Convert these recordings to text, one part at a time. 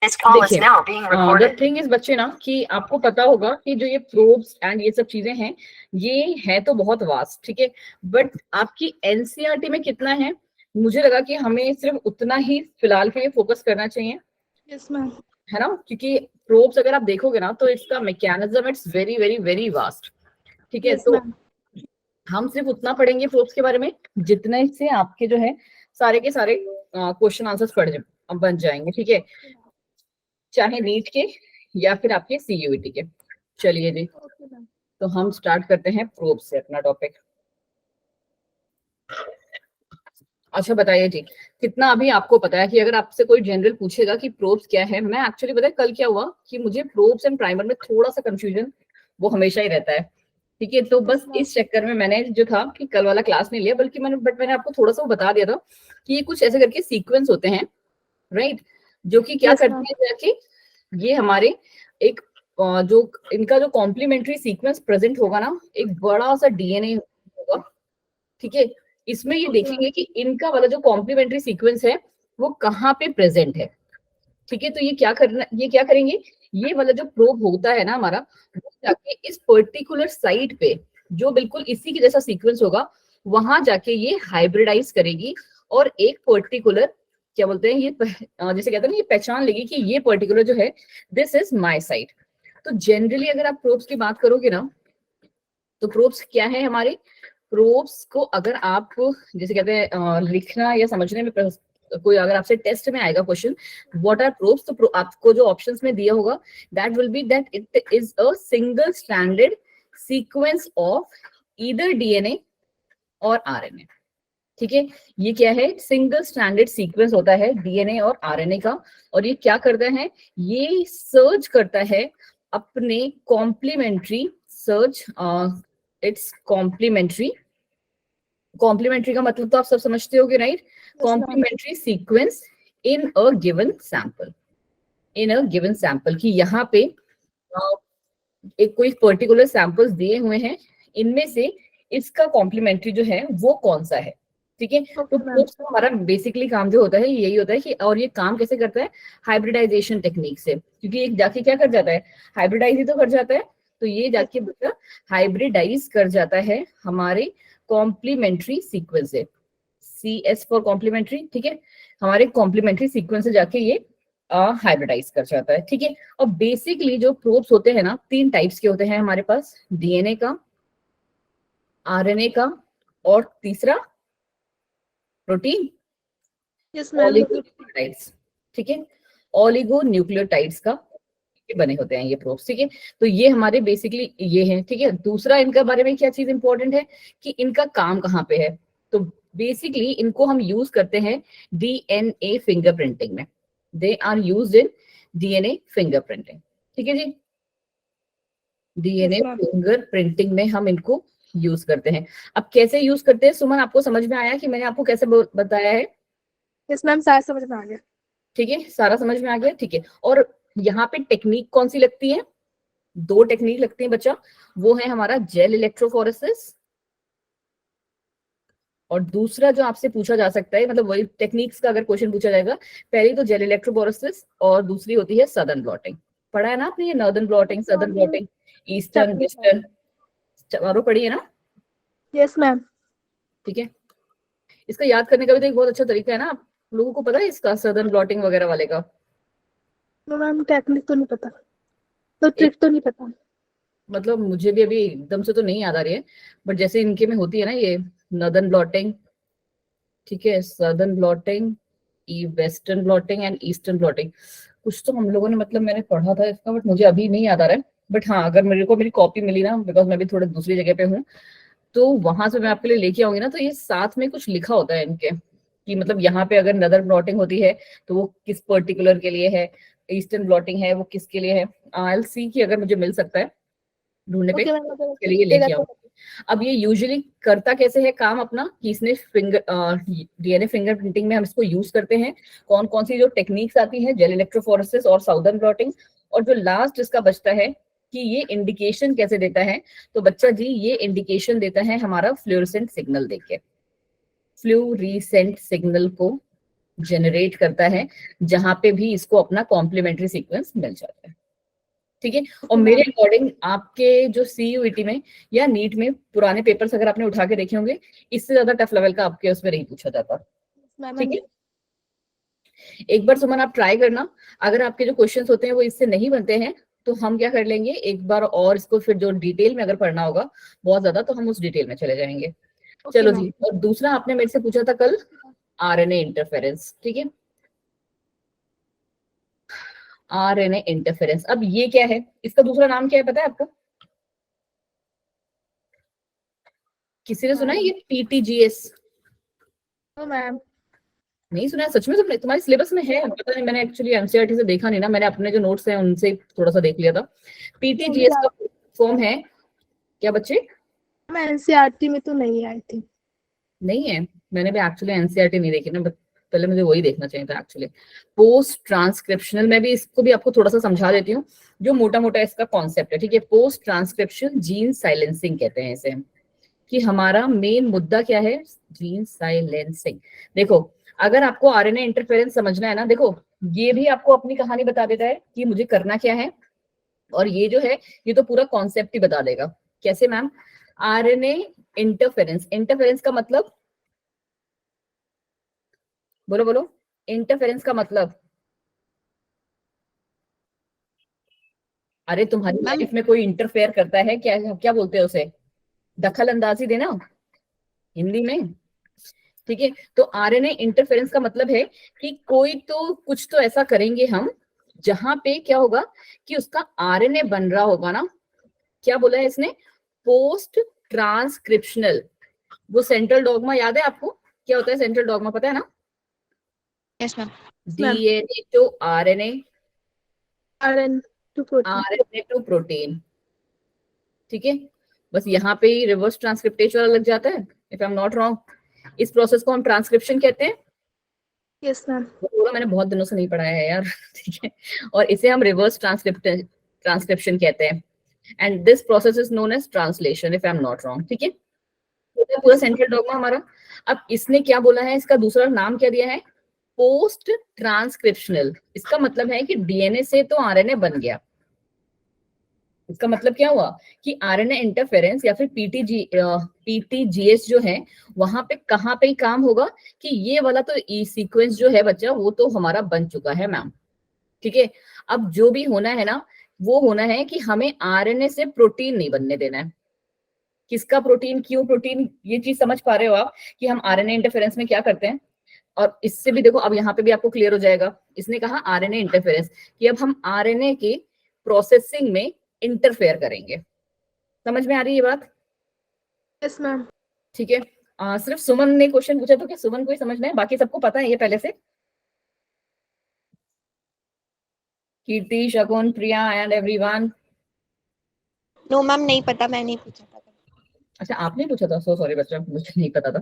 देखिए the thing is बच्चे ना कि आपको पता होगा कि जो ये प्रोब्स एंड ये सब चीजें हैं ये है तो बहुत वास्ट, ठीक है, बट आपकी एनसीईआरटी में कितना है, मुझे लगा कि हमें सिर्फ उतना ही फिलहाल के लिए फोकस करना चाहिए। Yes ma'am. है ना, क्योंकि प्रोब्स अगर आप देखोगे ना तो इसका mechanism it's very very very vast, ठीक है। Yes, तो ma'am. हम सिर्फ उतना पढ़ेंगे प्रोब्स के बारे में जितने से आपके जो है सारे के सारे क्वेश्चन आंसर्स बन जाएंगे, ठीक है, चाहे नीट के या फिर आपके सीयूईटी के। चलिए जी, Okay, ma'am. तो हम स्टार्ट करते हैं प्रोब से अपना टॉपिक। अच्छा बताइए जी, कितना अभी आपको पता है कि अगर आपसे कोई जनरल पूछेगा कि प्रोब्स क्या है, मैं एक्चुअली पता है कल क्या हुआ कि मुझे प्रोब्स एंड प्राइमर में थोड़ा सा कंफ्यूजन वो हमेशा ही रहता है, ठीक है। तो बस इस चक्कर में मैंने जो था कि कल वाला क्लास नहीं लिया, बल्कि मैंने आपको थोड़ा सा बता दिया था कि ये कुछ ऐसे करके सीक्वेंस होते हैं, राइट, जो कि क्या करते हैं जाके ये हमारे एक जो इनका जो कॉम्प्लीमेंट्री सीक्वेंस प्रेजेंट होगा ना, एक बड़ा सा डीएनए होगा, ठीक है। इसमें ये देखेंगे कि इनका वाला जो कॉम्प्लीमेंट्री सीक्वेंस है वो कहाँ पे प्रेजेंट है, ठीक है। तो ये क्या करेंगे, ये वाला जो प्रोब होता है ना हमारा, वो जाके इस पर्टिकुलर साइट पे जो बिल्कुल इसी के जैसा सीक्वेंस होगा वहां जाके ये हाइब्रिडाइज करेगी और एक पर्टिकुलर क्या बोलते हैं ये जैसे कहते हैं ना, ये पहचान लेगी कि ये पर्टिकुलर जो है दिस इज माय साइट। तो जनरली अगर आप प्रोब्स की बात करोगे ना, तो प्रोब्स क्या है हमारे, प्रोब्स को अगर आप जैसे कहते हैं लिखना या समझने में कोई अगर आपसे टेस्ट में आएगा क्वेश्चन व्हाट आर प्रोब्स, तो आपको जो ऑप्शंस में दिया होगा that will be that it is a single stranded sequence of either DNA और आरएनए, ठीक है। ये क्या है, सिंगल स्ट्रैंडेड सीक्वेंस होता है डीएनए और आरएनए का, और ये क्या करता है, ये सर्च करता है अपने कॉम्प्लीमेंट्री सर्च, इट्स कॉम्प्लीमेंट्री का मतलब तो आप सब समझते होगे, right, complementary sequence in a given sample कि यहाँ पे एक कोई पर्टिकुलर सैंपल्स दिए हुए हैं, इनमें से इसका कॉम्प्लीमेंट्री जो है वो कौन सा है, ठीक है। तो प्रोब्स का हमारा बेसिकली काम जो होता है यही होता है कि, और ये काम कैसे करता है, हाइब्रिडाइजेशन टेक्निक से, क्योंकि एक जाके क्या कर जाता है, हाइब्रिडाइज ही तो कर जाता है। तो ये जाके बच्चा हाइब्रिडाइज कर जाता है हमारे कॉम्प्लीमेंट्री सीक्वेंस से, CS फॉर कॉम्प्लीमेंट्री, ठीक है, हमारे कॉम्प्लीमेंट्री सीक्वेंस से जाके ये हाइब्रिडाइज कर जाता है, ठीक है। और बेसिकली जो प्रोब्स होते हैं ना, 3 टाइप्स के होते हैं हमारे पास, डीएनए का, आरएनए का, और तीसरा प्रोटीन ऑलिगोन्यूक्लियोटाइड्स, ठीक है, ऑलिगोन्यूक्लियोटाइड्स का बने होते हैं ये प्रोब्स, ठीक है। तो ये हमारे बेसिकली ये हैं, ठीक है। दूसरा इनका बारे में क्या चीज इंपॉर्टेंट है कि इनका काम कहाँ पे है, तो बेसिकली इनको हम यूज करते हैं डीएनए फिंगरप्रिंटिंग में, they are used in DNA fingerprinting, ठीक है जी, डीएनए फिंगरप्रिंटिंग में हम इनको यूज करते हैं। अब कैसे यूज करते हैं सुमन, आपको समझ में आया कि मैंने आपको कैसे बताया है? यस मैम, सारा समझ में आ गया। ठीक है, सारा समझ में आ गया, ठीक है। और यहाँ पे टेक्निक कौन सी लगती है, 2 टेक्निक लगती है बच्चा, वो है हमारा जेल इलेक्ट्रोफोरेसिस, और दूसरा जो आपसे पूछा जा सकता है, मतलब वही टेक्निक्स का अगर क्वेश्चन पूछा जाएगा, पहली तो जेल इलेक्ट्रोफोरेसिस और दूसरी होती है सदर्न ब्लॉटिंग। पढ़ा है ना आपने ये, northern blotting, southern blotting, eastern western, चारों पढ़ी है ना? Yes ma'am. ठीक है, इसका याद करने का भी तो एक बहुत अच्छा तरीका है ना, आप लोगों को पता है इसका, सदर्न ब्लॉटिंग वगैरह वाले का? मैम टेक्निक तो नहीं पता, तो ट्रिक तो नहीं पता, मतलब मुझे भी अभी एकदम से तो नहीं याद आ रही है, बट जैसे इनके में होती है ना ये नॉर्दर्न ब्लॉटिंग, ठीक है, southern blotting, western blotting and eastern blotting, कुछ तो हम लोगों ने मतलब मैंने पढ़ा था इसका, बट मुझे अभी नहीं याद आ रहा है। बट हाँ, अगर मेरे को मेरी कॉपी मिली ना, बिकॉज मैं भी थोड़ी दूसरी जगह पे हूँ, तो वहां से मैं आपके लिए लेके आऊंगी ना, तो ये साथ में कुछ लिखा होता है इनके कि मतलब यहाँ पे अगर नदर ब्लॉटिंग होती है तो वो किस पर्टिकुलर के लिए है, ईस्टर्न ब्लॉटिंग है वो किसके लिए है। आई विल सी कि अगर मुझे मिल सकता है ढूंढने पे के लिए लेके आऊँ। अब ये यूजुअली करता कैसे है काम अपना, कि इसने डीएनए फिंगरप्रिंटिंग में हम इसको यूज करते हैं, कौन कौन सी जो टेक्निक्स आती है, जेल इलेक्ट्रोफोरेसिस और साउदर्न ब्लॉटिंग, और जो लास्ट इसका बचता है कि ये इंडिकेशन कैसे देता है, तो बच्चा जी ये इंडिकेशन देता है हमारा फ्लोरेसेंट सिग्नल देके, फ्लोरेसेंट सिग्नल को जनरेट करता है जहां पे भी इसको अपना कॉम्प्लीमेंट्री सीक्वेंस मिल जाता है। ठीक है, और मेरे अकॉर्डिंग आपके जो सीयूईटी में या नीट में पुराने पेपर्स अगर आपने उठा के देखे होंगे, इससे ज्यादा टफ लेवल का आपके उसमें नहीं पूछा जाता। ठीक है, एक बार सुमन आप ट्राई करना, अगर आपके जो क्वेश्चंस होते हैं वो इससे नहीं बनते हैं तो हम क्या कर लेंगे, एक बार और इसको फिर जो डिटेल में अगर पढ़ना होगा बहुत ज्यादा तो हम उस डिटेल में चले जाएंगे। चलो जी, और दूसरा आपने मेरे से पूछा था कल आरएनए इंटरफेरेंस। ठीक है, आरएनए इंटरफेरेंस, अब ये क्या है, इसका दूसरा नाम क्या है पता है आपको? किसी ने सुना है ये पीटीजीएस? मैम नहीं सुना है सच में? तुमने, तुम्हारे सिलेबस में है? पता नहीं, मैंने एक्चुअली एनसीईआरटी से देखा नहीं ना, मैंने अपने जो नोट्स हैं उनसे थोड़ा सा देख लिया था। पीटीजीएस का फॉर्म है क्या बच्चे? मैं एनसीईआरटी में तो नहीं आई थी। नहीं है, मैंने भी एक्चुअली एनसीईआरटी नहीं देखी ना, बट पहले मुझे वही देखना चाहिए था एक्चुअली। पोस्ट ट्रांसक्रिप्शनल, मैं भी इसको भी आपको थोड़ा सा समझा देती हूँ जो मोटा मोटा इसका कॉन्सेप्ट है। ठीक है, पोस्ट ट्रांसक्रिप्शन जीन साइलेंसिंग कहते हैं इसे, कि हमारा मेन मुद्दा क्या है, जीन साइलेंसिंग। देखो, अगर आपको आरएनए इंटरफेरेंस समझना है ना, देखो ये भी आपको अपनी कहानी बता देता है कि मुझे करना क्या है, और ये जो है ये तो पूरा कॉन्सेप्ट ही बता देगा। कैसे मैम? आरएनए इंटरफेरेंस, इंटरफेरेंस का मतलब बोलो बोलो, इंटरफेरेंस का मतलब? अरे तुम्हारी लाइफ में कोई इंटरफेयर करता है क्या, क्या बोलते हैं उसे? दखल अंदाजी देना हिंदी में। ठीक है, तो आरएनए इंटरफेरेंस का मतलब है कि कोई तो कुछ तो ऐसा करेंगे हम जहां पे क्या होगा कि उसका आरएनए बन रहा होगा ना। क्या बोला है इसने? Post transcriptional. वो सेंट्रल डॉगमा याद है आपको? क्या होता है सेंट्रल डॉगमा, पता है ना? Yes ma'am. DNA to RNA, RNA to protein. RNA to protein. ठीक है, बस यहाँ पे ही रिवर्स ट्रांसक्रिप्टेज वाला लग जाता है, if I am not wrong. इस प्रोसेस को हम ट्रांसक्रिप्शन कहते हैं। Yes ma'am. पूरा मैंने बहुत दिनों से नहीं पढ़ाया है यार। ठीक है, और इसे हम रिवर्स ट्रांसक्रिप्शन कहते हैं, and this process is known as translation, if I am not wrong. ठीक है, तो पूरा सेंट्रल डॉगमा हमारा। अब इसने क्या बोला है, इसका दूसरा नाम क्या दिया है? Post transcriptional. इसका मतलब है कि डीएनए से तो आरएनए बन गया। इसका मतलब क्या हुआ कि आरएनए इंटरफेरेंस या फिर पीटीजीएस जो है वहां पे कहाँ पे काम होगा कि ये वाला तो ई सीक्वेंस जो है बच्चा वो तो हमारा बन चुका है मैम। ठीक है, अब जो भी होना है ना वो होना है कि हमें आरएनए से प्रोटीन नहीं बनने देना है। किसका प्रोटीन, क्यों प्रोटीन, ये चीज समझ पा रहे हो आप कि हम आरएनए इंटरफेरेंस में क्या करते हैं? और इससे भी देखो, अब यहाँ पे भी आपको क्लियर हो जाएगा। इसने कहा आरएनए इंटरफेरेंस कि अब हम आरएनए की प्रोसेसिंग में इंटरफेयर करेंगे। समझ में आ रही है ये बात? Yes ma'am. ठीक है, सिर्फ सुमन ने क्वेश्चन पूछा तो क्या सुमन को ही समझना है, बाकी सबको पता है ये पहले से? कीर्ति, शगुन, प्रिया एंड एवरीवन। नो मैम, नहीं पता, मैं नहीं पूछा था। अच्छा आपने पूछा था, सो सॉरी बच्चा, मुझे नहीं पता था।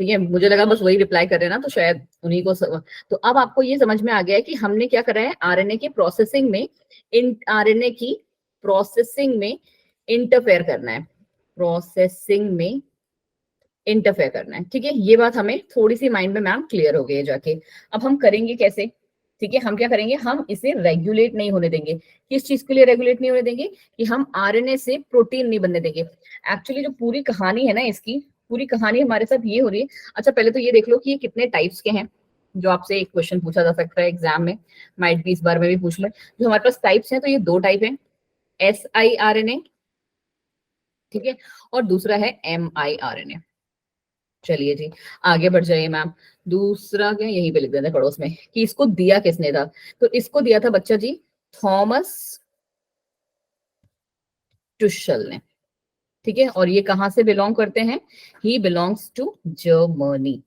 ठीक है, मुझे लगा बस वही रिप्लाई कर रहे हैं ना तो शायद उन्हीं को तो अब आपको ये समझ में आ गया है कि हमने क्या करा है, आरएनए की प्रोसेसिंग में, आरएनए की प्रोसेसिंग में इंटरफेयर करना है, प्रोसेसिंग में इंटरफेयर करना है। ठीक है, ये बात हमें थोड़ी सी माइंड में मैम क्लियर हो गई है जाके। अब हम करेंगे कैसे? ठीक है, हम क्या करेंगे, हम इसे रेगुलेट नहीं होने देंगे। किस चीज के लिए रेगुलेट नहीं होने देंगे? कि हम आरएनए से प्रोटीन नहीं बनने देंगे। एक्चुअली जो पूरी कहानी है ना, इसकी पूरी कहानी हमारे साथ ये हो रही है। अच्छा पहले तो ये देख लो कि ये कितने टाइप्स के हैं, जो आपसे एक क्वेश्चन पूछा जा सकता है एग्जाम में, माइट भी इस बार में भी पूछ ले। जो हमारे पास टाइप्स हैं तो ये दो टाइप है, SI-RNA, ठीक है, और दूसरा है MI-RNA। चलिए जी, आगे बढ़ जाइए मैम। दूसरा क्या, यहीं पे लिख देते हैं पड़ोस में, कि इसको दिया किसने था? तो इसको दिया था बच्चा जी थॉमस टुशल ने। ठीक है, और ये कहां से बिलोंग करते हैं? He belongs to Germany.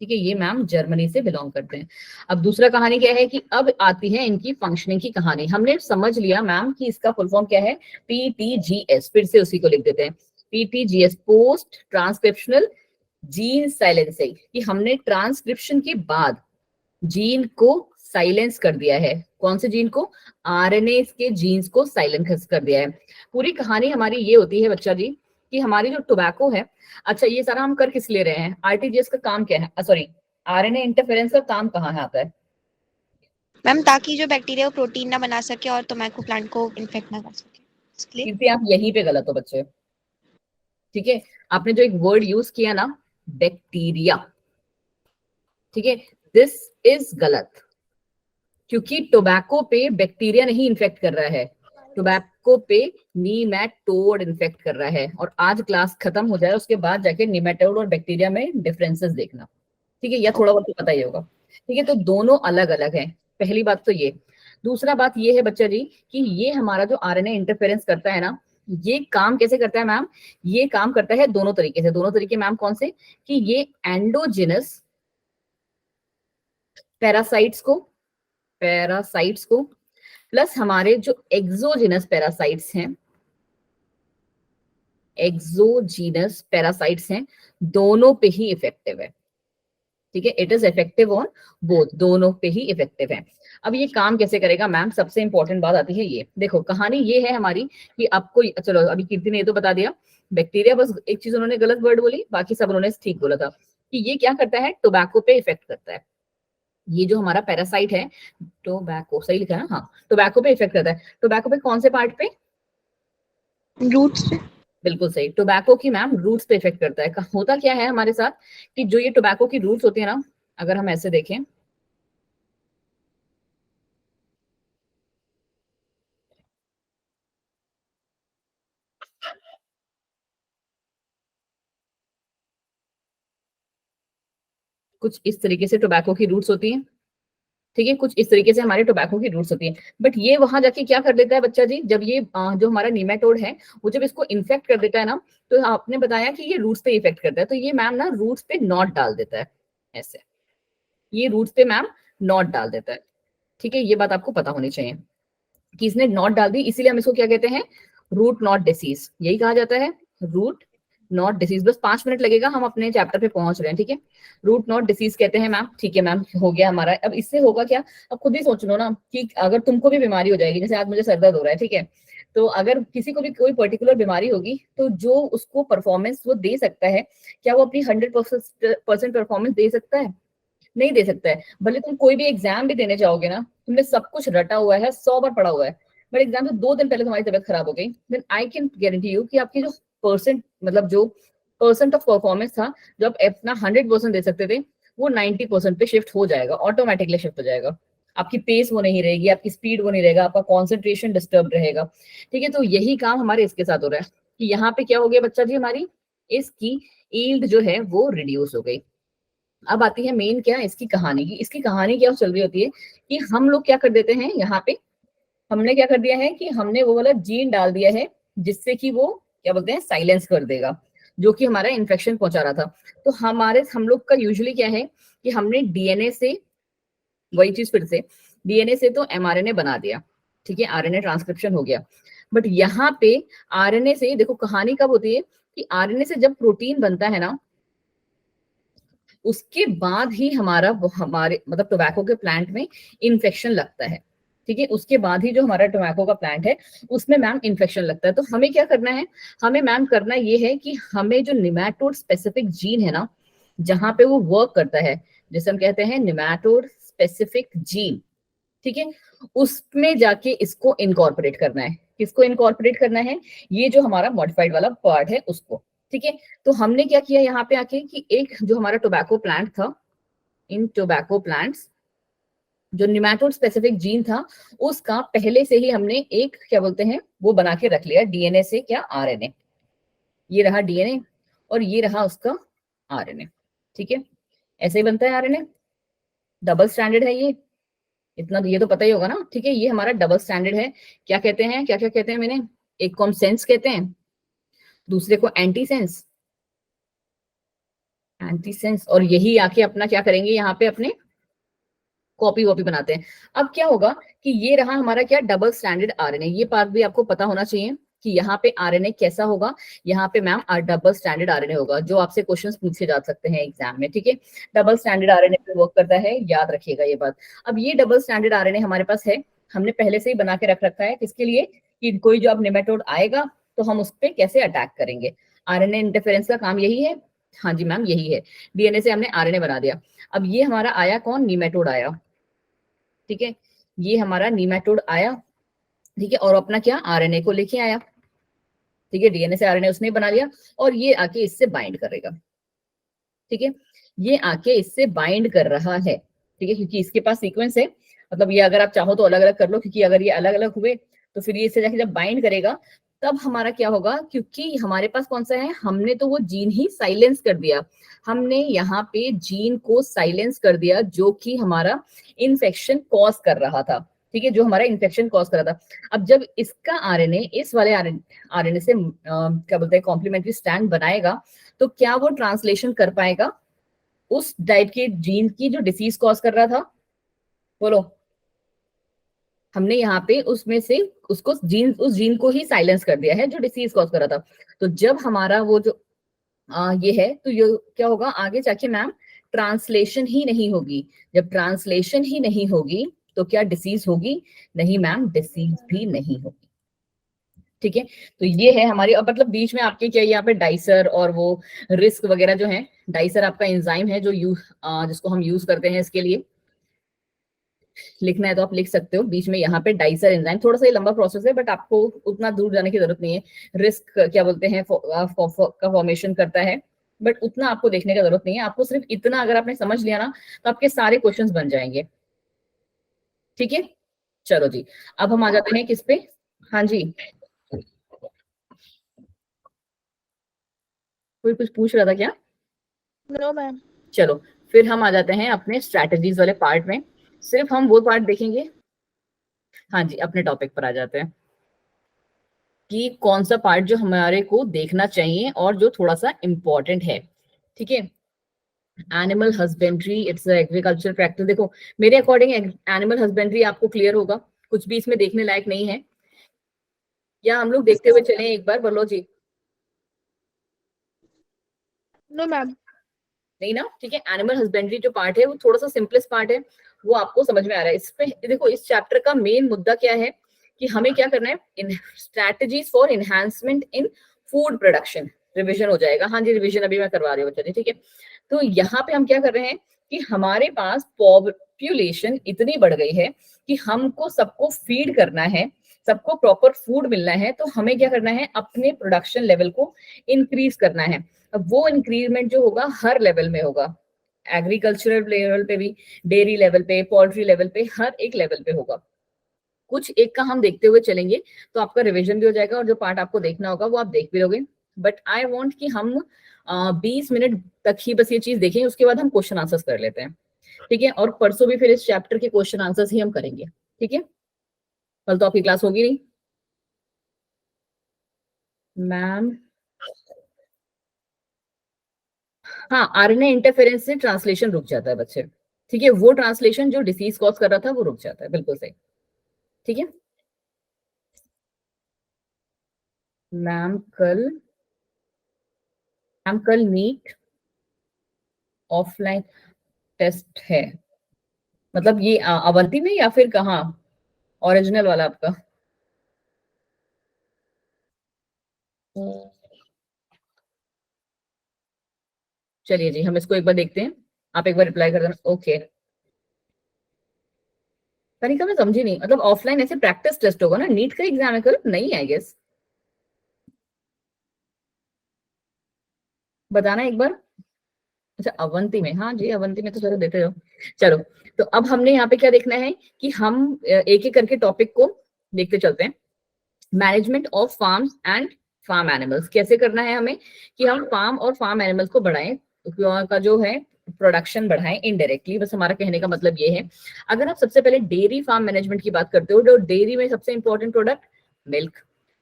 ठीक है, ये मैम जर्मनी से बिलोंग करते हैं। अब दूसरा कहानी क्या है कि अब आती है इनकी फंक्शनिंग की कहानी। हमने समझ लिया मैम कि इसका फुल फॉर्म क्या है, पीटीजीएस, फिर से उसी को लिख देते हैं, पीटीजीएस, पोस्ट ट्रांसक्रिप्शनल जीन साइलेंसिंग, कि हमने ट्रांसक्रिप्शन के बाद जीन को साइलेंस कर दिया है। कौन से जीन को? आरएनए के जीन्स को साइलेंस कर दिया है। पूरी कहानी हमारी ये होती है बच्चा जी कि हमारी जो टोबैको है, अच्छा ये सारा हम कर किस ले रहे हैं? आरटीजीएस का काम क्या है, सॉरी आरएनए इंटरफेरेंस का काम कहाँ है आता है? मैम ताकि जो बैक्टीरिया वो प्रोटीन ना बना सके और टोमेटो प्लांट को इन्फेक्ट ना कर सके, इसलिए। क्योंकि आप यहीं पे गलत हो बच्चे, ठीक है। आपने जो एक वर्ड यूज किया ना, बैक्टीरिया, ठीक है, दिस इज गलत, क्योंकि टोबैको पे बैक्टीरिया नहीं इन्फेक्ट कर रहा है, टोबैको पे नीमैटोड इन्फेक्ट कर रहा है। और आज क्लास खत्म हो जाए उसके बाद जाके नीमैटोड और बैक्टीरिया में डिफरेंसेस देखना, ठीक है, या थोड़ा बहुत तो पता ही होगा, ठीक है। तो दोनों अलग अलग हैं, पहली बात तो ये। दूसरा बात ये है बच्चा जी कि ये हमारा जो आरएनए इंटरफेरेंस करता है ना, ये काम कैसे करता है मैम? ये काम करता है दोनों तरीके से। दोनों तरीके मैम कौन से? कि ये एंडोजिनस पैरासाइट्स को प्लस हमारे जो एक्सोजीनस पैरासाइट्स हैं, दोनों पे ही इफेक्टिव है, ठीक है। It is effective on both, दोनों पे ही इफेक्टिव है। अब ये काम कैसे करेगा मैम? सबसे इंपॉर्टेंट बात आती है ये, देखो कहानी ये है हमारी कि आपको, चलो अभी कीर्ति ने ये तो बता दिया, बैक्टीरिया, बस एक चीज उन्होंने गलत वर्ड बोली, बाकी सब उन्होंने ठीक बोला था कि ये क्या करता है, टोबैको पे इफेक्ट करता है। ये जो हमारा पैरासाइट है, टोबैको सही लिखा है ना? हाँ, टोबैको पे इफेक्ट करता है। टोबैको पे कौन से पार्ट पे? रूट्स पे। बिल्कुल सही, टोबैको की मैम रूट्स पे इफेक्ट करता है। होता क्या है हमारे साथ कि जो ये टोबैको की रूट्स होती है ना, अगर हम ऐसे देखें, कुछ इस तरीके से टोबैको की रूट्स होती हैं, ठीक है, कुछ इस तरीके से हमारे टोबैको की रूट्स होती हैं। बट ये वहां जाके क्या कर देता है बच्चा जी, जब ये जो हमारा नीमेटोड है वो जब इसको इन्फेक्ट कर देता है ना, तो आपने बताया कि ये रूट्स पे इफेक्ट करता है, तो ये मैम ना रूट्स पे नॉट डाल देता है ऐसे, ये रूट्स पे मैम नॉट डाल देता है, ठीक है। ये बात आपको पता होनी चाहिए कि इसने नॉट डाल दी, इसीलिए हम इसको क्या कहते हैं, रूट नॉट डिसीज, यही कहा जाता है, रूट नॉट डिसीज। बस 5 मिनट लगेगा, हम अपने चैप्टर पे पहुंच रहे हैं, ठीक है। रूट नॉट डिसीज कहते हैं मैम, ठीक है मैम, हो गया हमारा। अब इससे होगा क्या, अब खुद ही सोच लो ना कि अगर तुमको भी बीमारी हो जाएगी, जैसे आज मुझे सर दर्द हो रहा है, ठीक है, तो अगर किसी को भी कोई पर्टिकुलर बीमारी होगी, तो जो उसको परफॉर्मेंस वो दे सकता है, क्या वो अपनी 100% परफॉर्मेंस दे सकता है? नहीं दे सकता है। भले तुम कोई भी एग्जाम भी देने जाओगे ना, तुमने सब कुछ रटा हुआ है, 100 बार पढ़ा हुआ है, बट एग्जाम से 2 दिन पहले तुम्हारी तबियत खराब हो गई, then I can guarantee you कि आपकी जो परसेंट, मतलब जो परसेंट ऑफ परफॉर्मेंस था, जो आप अपना 100% दे सकते थे, वो 90% पे शिफ्ट हो जाएगा, ऑटोमेटिकली शिफ्ट हो जाएगा। आपकी पेस वो नहीं रहेगी, आपकी स्पीड वो नहीं रहेगा, आपका कॉन्सेंट्रेशन डिस्टर्ब रहेगा, ठीक है। तो यही काम हमारे इसके साथ हो रहा है कि यहाँ पे क्या हो गया बच्चा जी, हमारी इसकी ईल्ड जो है वो रिड्यूस हो गई। अब आती है मेन क्या, इसकी कहानी की। इसकी कहानी क्या चल रही होती है कि हम लोग क्या कर देते हैं यहाँ पे, हमने क्या कर दिया है कि हमने वो वाला जीन डाल दिया है जिससे कि वो क्या बोलते हैं, साइलेंस कर देगा, जो कि हमारा इन्फेक्शन पहुंचा रहा था। तो हम लोग का यूजुअली क्या है कि हमने डीएनए से, वही चीज फिर से, डीएनए से तो एमआरएनए बना दिया, ठीक है, आरएनए ट्रांसक्रिप्शन हो गया। बट यहाँ पे आरएनए से देखो कहानी कब होती है कि आरएनए से जब प्रोटीन बनता है ना, उसके बाद ही हमारे मतलब टोबैको के प्लांट में इन्फेक्शन लगता है, ठीक है। उसके बाद ही जो हमारा टोबैको का प्लांट है उसमें मैम इन्फेक्शन लगता है। तो हमें क्या करना है, हमें मैम करना ये है कि हमें जो निमैटोड स्पेसिफिक जीन है ना, जहां पे वो वर्क करता है, जैसे हम कहते हैं निमैटोड स्पेसिफिक जीन, ठीक है, उसमें जाके इसको इनकॉर्पोरेट करना है। किसको इनकॉर्पोरेट करना है? ये जो हमारा मॉडिफाइड वाला पार्ट है उसको, ठीक है। तो हमने क्या किया यहाँ पे आके कि एक जो हमारा टोबैको प्लांट था, इन टोबैको प्लांट्स जो निमैटोड स्पेसिफिक जीन था, उसका पहले से ही हमने एक क्या बोलते हैं वो बना के रख लिया, डीएनए से क्या, आरएनए। ये रहा डीएनए और ये रहा उसका आरएनए, ठीक है। ऐसे ही बनता है आरएनए, डबल स्टैंडर्ड है ये, इतना ये तो पता ही होगा ना, ठीक है। ये हमारा डबल स्टैंडर्ड है। क्या कहते हैं, क्या क्या कहते हैं मैंने, एक को हम सेंस कहते हैं, दूसरे को एंटी सेंस, और यही आके अपना क्या करेंगे यहाँ पे अपने कॉपी वॉपी बनाते हैं। अब क्या होगा कि ये रहा हमारा क्या, डबल स्टैंडर्ड आरएनए। ये पार्ट भी आपको पता होना चाहिए कि यहाँ पे आरएनए कैसा होगा, यहाँ पे मैम डबल स्टैंडर्ड आरएनए होगा, जो आपसे क्वेश्चंस पूछे जा सकते हैं एग्जाम में, ठीक है। डबल स्टैंडर्ड आरएनए पे वर्क करता है, याद रखिएगा ये बात। अब ये डबल स्टैंडर्ड आरएनए हमारे पास है, हमने पहले से ही बना के रख रखा है, किसके लिए, कि कोई जो अब नेमेटोड आएगा तो हम उस पर कैसे अटैक करेंगे। आरएनए इंटरफेरेंस का काम यही है हाँ जी मैम यही है, डीएनए से हमने आरएनए बना दिया। अब ये हमारा आया कौन, नीमेटोड आया, ठीक है, ये हमारा नीमेटोड आया, ठीक है, और अपना क्या आरएनए को लेके आया, ठीक है, डीएनए से आरएनए उसने बना लिया, और ये आके इससे बाइंड करेगा, ठीक है, ये आके इससे बाइंड कर रहा है, ठीक है, क्योंकि इसके पास सीक्वेंस है, मतलब ये अगर आप चाहो तो अलग अलग कर लो, क्योंकि अगर ये अलग अलग हुए तो फिर ये इससे जाके जब बाइंड करेगा तब हमारा क्या होगा, क्योंकि हमारे पास कौन सा है, हमने तो वो जीन ही साइलेंस कर दिया, हमने यहाँ पे जीन को साइलेंस कर दिया जो कि हमारा इन्फेक्शन कॉज कर रहा था, ठीक है, जो हमारा इन्फेक्शन कॉज कर रहा था। अब जब इसका आरएनए इस वाले आरएनए से क्या बोलते हैं कॉम्प्लीमेंट्री स्टैंड बनाएगा, तो क्या वो ट्रांसलेशन कर पाएगा उस टाइप के जीन की जो डिसीज कॉज कर रहा था, बोलो। हमने यहाँ पे उसमें से उसको जीन, उस जीन को ही साइलेंस कर दिया है जो डिसीज कॉज कर रहा था। तो जब हमारा वो जो ये है, तो ये क्या होगा आगे जाके मैम, ट्रांसलेशन ही नहीं होगी। जब ट्रांसलेशन ही नहीं होगी तो क्या डिसीज होगी, नहीं मैम, डिसीज भी नहीं होगी, ठीक है। तो ये है हमारी, और मतलब बीच में आपके क्या यहाँ पे डाइसर और वो रिस्क वगैरह जो है, डाइसर आपका एंजाइम है जो जिसको हम यूज करते हैं इसके लिए, लिखना है तो आप लिख सकते हो बीच में यहाँ पे डाइसर एंजाइम, थोड़ा सा ये लंबा प्रोसेस है बट आपको उतना दूर जाने की जरूरत नहीं है। रिस्क क्या बोलते हैं का फॉर्मेशन करता है, बट उतना आपको देखने का जरूरत नहीं है, आपको सिर्फ इतना अगर आपने समझ लिया ना तो आपके सारे क्वेश्चंस बन जाएंगे, ठीक है। चलो जी, अब हम आ जाते हैं किस पे, हाँ जी, कोई कुछ पूछ रहा था क्या? No ma'am. चलो फिर हम आ जाते हैं अपने स्ट्रैटेजीज वाले पार्ट में, सिर्फ हम वो पार्ट देखेंगे। हाँ जी, अपने टॉपिक पर आ जाते हैं कि कौन सा पार्ट जो हमारे को देखना चाहिए और जो थोड़ा सा इम्पोर्टेंट है, ठीक है। Animal husbandry it's agriculture practice, देखो मेरे अकॉर्डिंग एनिमल हस्बेंड्री आपको क्लियर होगा, कुछ भी इसमें देखने लायक नहीं है, या हम लोग देखते हुए चलें एक बार, बोलो जी। No ma'am. नहीं ना, ठीक है, एनिमल हस्बेंड्री जो पार्ट है वो थोड़ा सा सिंपलेस्ट पार्ट है, वो आपको समझ में आ रहा है। इस पे देखो, इस चैप्टर का मेन मुद्दा क्या है कि हमें क्या करना है, इन strategies for enhancement in food production, revision हो जाएगा, हाँ जी रिवीजन अभी मैं करवा रही हूँ बच्चों जी, ठीक है। तो यहाँ पे हम क्या कर रहे हैं कि हमारे पास पॉपुलेशन इतनी बढ़ गई है कि हमको सबको फीड करना है, सबको प्रॉपर फूड मिलना है, तो हमें क्या करना है, अपने प्रोडक्शन लेवल को इंक्रीज करना है। अब वो इंक्रीजमेंट जो होगा हर लेवल में होगा, एग्रीकल्चरल लेवल पे भी, डेयरी लेवल पे, पोल्ट्री लेवल पे, हर एक लेवल पे होगा। कुछ एक का हम देखते हुए चलेंगे तो आपका रिवीजन भी हो जाएगा, और जो पार्ट आपको देखना होगा वो आप देख भी लोगे। बट आई वॉन्ट कि हम 20 मिनट तक ही बस ये चीज देखें, उसके बाद हम क्वेश्चन आंसर्स कर लेते हैं, ठीक है। और परसों भी फिर इस चैप्टर के क्वेश्चन आंसर्स ही हम करेंगे, ठीक है। कल तो आपकी क्लास होगी नहीं मैम। हाँ, आरएनए इंटरफेरेंस से ट्रांसलेशन रुक जाता है बच्चे, ठीक है, वो ट्रांसलेशन जो डिसीज कॉज कर रहा था वो रुक जाता है, बिल्कुल सही, ठीक है। मैम कल, मैम कल नीट ऑफलाइन टेस्ट है, मतलब ये अवंती में या फिर कहाँ, ओरिजिनल वाला आपका? चलिए जी, हम इसको एक बार देखते हैं, आप एक बार रिप्लाई कर देना, ओके। तनिका मैं समझी नहीं, मतलब ऑफलाइन ऐसे प्रैक्टिस टेस्ट होगा ना, नीट का एग्जाम है कल, नहीं आई गेस, बताना एक बार। अच्छा अवंती में, हाँ जी अवंती में तो चलो देते हो। चलो, तो अब हमने यहाँ पे क्या देखना है कि हम एक एक करके टॉपिक को देखते चलते हैं। Management of farms and farm animals, कैसे करना है हमें कि हम फार्म और फार्म एनिमल्स को बढ़ाएं, का जो है प्रोडक्शन बढ़ाएं इनडायरेक्टली, बस हमारा कहने का मतलब ये है। अगर आप सबसे पहले डेयरी फार्म मैनेजमेंट की बात करते हो, तो डेयरी में सबसे इंपॉर्टेंट प्रोडक्ट मिल्क,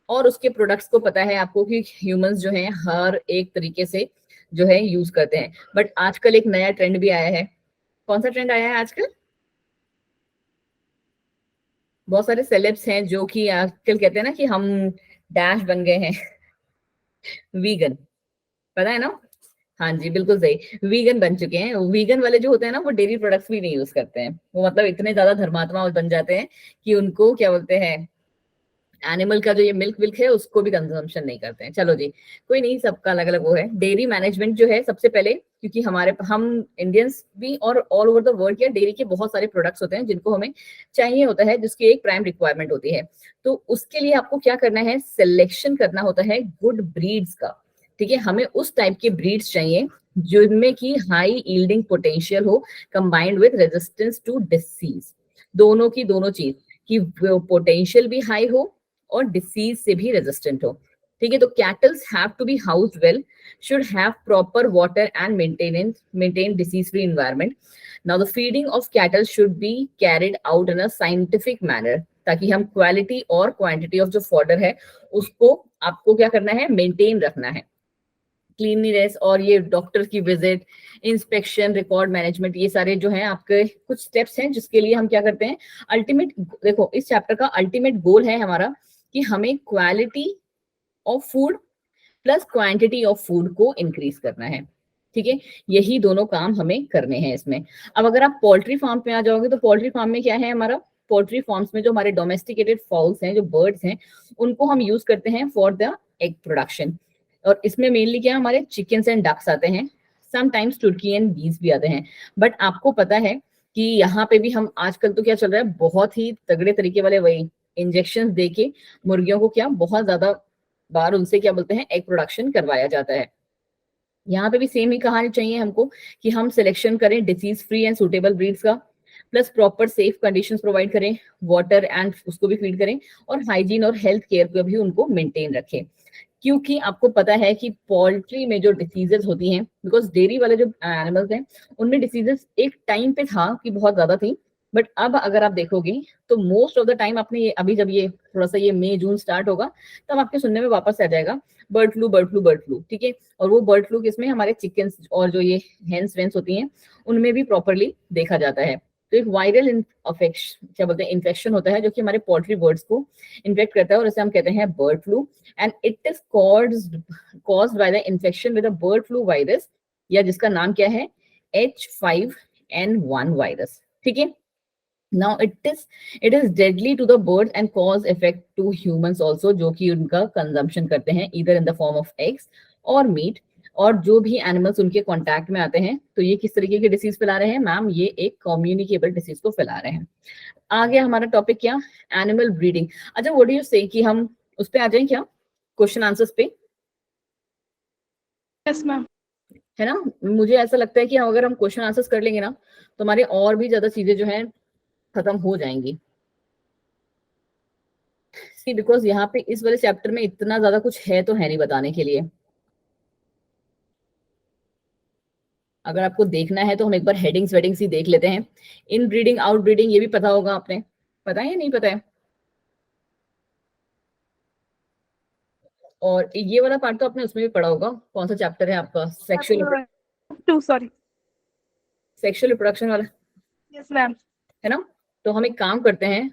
और उसके प्रोडक्ट्स को पता है आपको कि ह्यूमंस जो है हर एक तरीके से जो है यूज करते हैं। बट आजकल एक नया ट्रेंड भी आया है, कौन सा ट्रेंड आया है आजकल? बहुत सारे सेलेब्स हैं जो कि आजकल कहते हैं ना कि हम डैश बन गए हैं, वीगन, पता है ना? हाँ जी बिल्कुल सही, वीगन बन चुके हैं। वीगन वाले जो होते हैं ना वो डेयरी प्रोडक्ट्स भी नहीं यूज करते हैं, वो मतलब इतने ज्यादा धर्मात्मा बन जाते हैं कि उनको क्या बोलते हैं, एनिमल का जो ये मिल्क विल्क है उसको भी कंजम्पशन नहीं करते हैं। चलो जी, कोई नहीं, सबका अलग अलग वो है। डेयरी मैनेजमेंट जो है सबसे पहले, क्योंकि हम इंडियंस भी और ऑल ओवर द वर्ल्ड के डेयरी के बहुत सारे प्रोडक्ट्स होते हैं जिनको हमें चाहिए होता है, जिसकी एक प्राइम रिक्वायरमेंट होती है। तो उसके लिए आपको क्या करना है, सिलेक्शन करना होता है गुड ब्रीड्स का। ठीक है, हमें उस टाइप के ब्रीड्स चाहिए जिनमें की हाई यील्डिंग पोटेंशियल हो, combined with resistance to disease. दोनों की दोनों चीज कि पोटेंशियल भी हाई हो और डिसीज से भी रेजिस्टेंट हो। ठीक है, तो cattles have to be housed well, should have proper water and maintain disease free environment. Now the feeding of cattle should be carried out in a scientific manner, ताकि हम क्वालिटी और quantity of जो fodder है उसको आपको क्या करना है, मेंटेन रखना है। क्लीनलीनेस और ये डॉक्टर की विजिट, इंस्पेक्शन, रिकॉर्ड मैनेजमेंट, ये सारे जो हैं आपके कुछ स्टेप्स हैं जिसके लिए हम क्या करते हैं। अल्टीमेट देखो, इस चैप्टर का अल्टीमेट गोल है हमारा कि हमें quality of food plus quantity of food को इंक्रीज करना है। ठीक है, यही दोनों काम हमें करने हैं इसमें। अब अगर आप पोल्ट्री फार्म पे आ जाओगे तो पोल्ट्री फार्म में क्या है हमारा, पोल्ट्री फार्म्स में जो हमारे डोमेस्टिकेटेड फाउल्स हैं, जो बर्ड्स हैं, उनको हम यूज करते हैं फॉर द एग प्रोडक्शन। और इसमें मेनली क्या हमारे चिकन्स एंड डक्स आते हैं, समटाइम्स तुर्की एंड बीज भी आते हैं। बट आपको पता है कि यहाँ पे भी हम आजकल तो क्या चल रहा है, बहुत ही तगड़े तरीके वाले वही इंजेक्शन दे के मुर्गियों को क्या बहुत ज्यादा बार उनसे क्या बोलते हैं, एग प्रोडक्शन करवाया जाता है। यहाँ पे भी सेम ही कहानी चाहिए हमको कि हम सिलेक्शन करें disease free and suitable breeds का, plus proper safe conditions provide करें, वाटर एंड उसको भी फीड करें, और हाइजीन और हेल्थ केयर को भी उनको मेंटेन रखें। क्योंकि आपको पता है कि पोल्ट्री में जो डिसीजेस होती हैं, बिकॉज डेयरी वाले जो एनिमल्स हैं उनमें डिसीजेस एक टाइम पे था कि बहुत ज्यादा थी, बट अब अगर आप देखोगे तो मोस्ट ऑफ द टाइम आपने ये अभी जब ये थोड़ा सा ये मई जून स्टार्ट होगा तब आपके सुनने में वापस आ जाएगा bird flu bird flu bird flu. ठीक है, और वो बर्ड फ्लू किसमें, हमारे चिकन्स और जो ये हेंस वेंस होती हैं उनमें भी प्रॉपरली देखा जाता है। तो एक वायरल इन्फेक्शन क्या बोलते हैं, इन्फेक्शन होता है जो कि हमारे पोल्ट्री बर्ड्स को इन्फेक्ट करता है, और इसे हम कहते हैं bird flu. And it is caused by the infection with a bird flu virus, या जिसका नाम क्या है, H5N1 वायरस। ठीक है, now it is deadly to the birds and cause effect to humans also, जो कि उनका कंजम्पशन करते हैं either in the form of eggs or meat। और जो भी एनिमल्स उनके कांटेक्ट में आते हैं तो ये किस तरीके की डिसीज फैला रहे हैं मैम, ये एक कम्युनिकेबल डिसीज को फैला रहे हैं। आ गया हमारा टॉपिक क्या, एनिमल ब्रीडिंग। अच्छा, व्हाट डू यू से कि हम उस पे आ जाएं क्या, क्वेश्चन आंसर्स पे, यस मैम। है ना। मुझे ऐसा लगता है कि अगर हम क्वेश्चन आंसर्स कर लेंगे ना तो हमारे और भी ज्यादा चीजें जो है खत्म हो जाएंगी। सी बिकॉज यहाँ पे इस वाले चैप्टर में इतना ज्यादा कुछ है तो है नहीं बताने के लिए। अगर आपको देखना है तो हम एक बार हेडिंग्स वेडिंग्स ही देख लेते हैं। इन ब्रीडिंग आउट ब्रीडिंग ये भी पता होगा आपने, पता है या नहीं पता है। और ये वाला पार्ट तो आपने उसमें भी पढ़ा होगा, कौन सा चैप्टर है आपका, सॉरी सेक्सुअल रिप्रोडक्शन वाला, यस मैम। है ना। तो हम एक काम करते हैं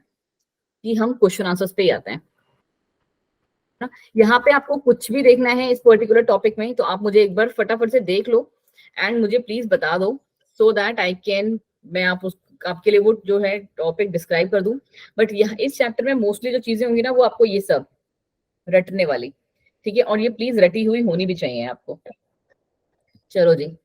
कि हम क्वेश्चन आंसर्स पे ही आते हैं ना। यहाँ पे आपको कुछ भी देखना है इस पर्टिकुलर टॉपिक में तो आप मुझे एक बार फटाफट से देख लो एंड मुझे प्लीज बता दो, सो दैट आई कैन, मैं आपके लिए वो जो है टॉपिक डिस्क्राइब कर दूं। बट यहाँ इस चैप्टर में मोस्टली जो चीजें होंगी ना वो आपको ये सब रटने वाली, ठीक है, और ये प्लीज रटी हुई होनी भी चाहिए आपको। चलो जी,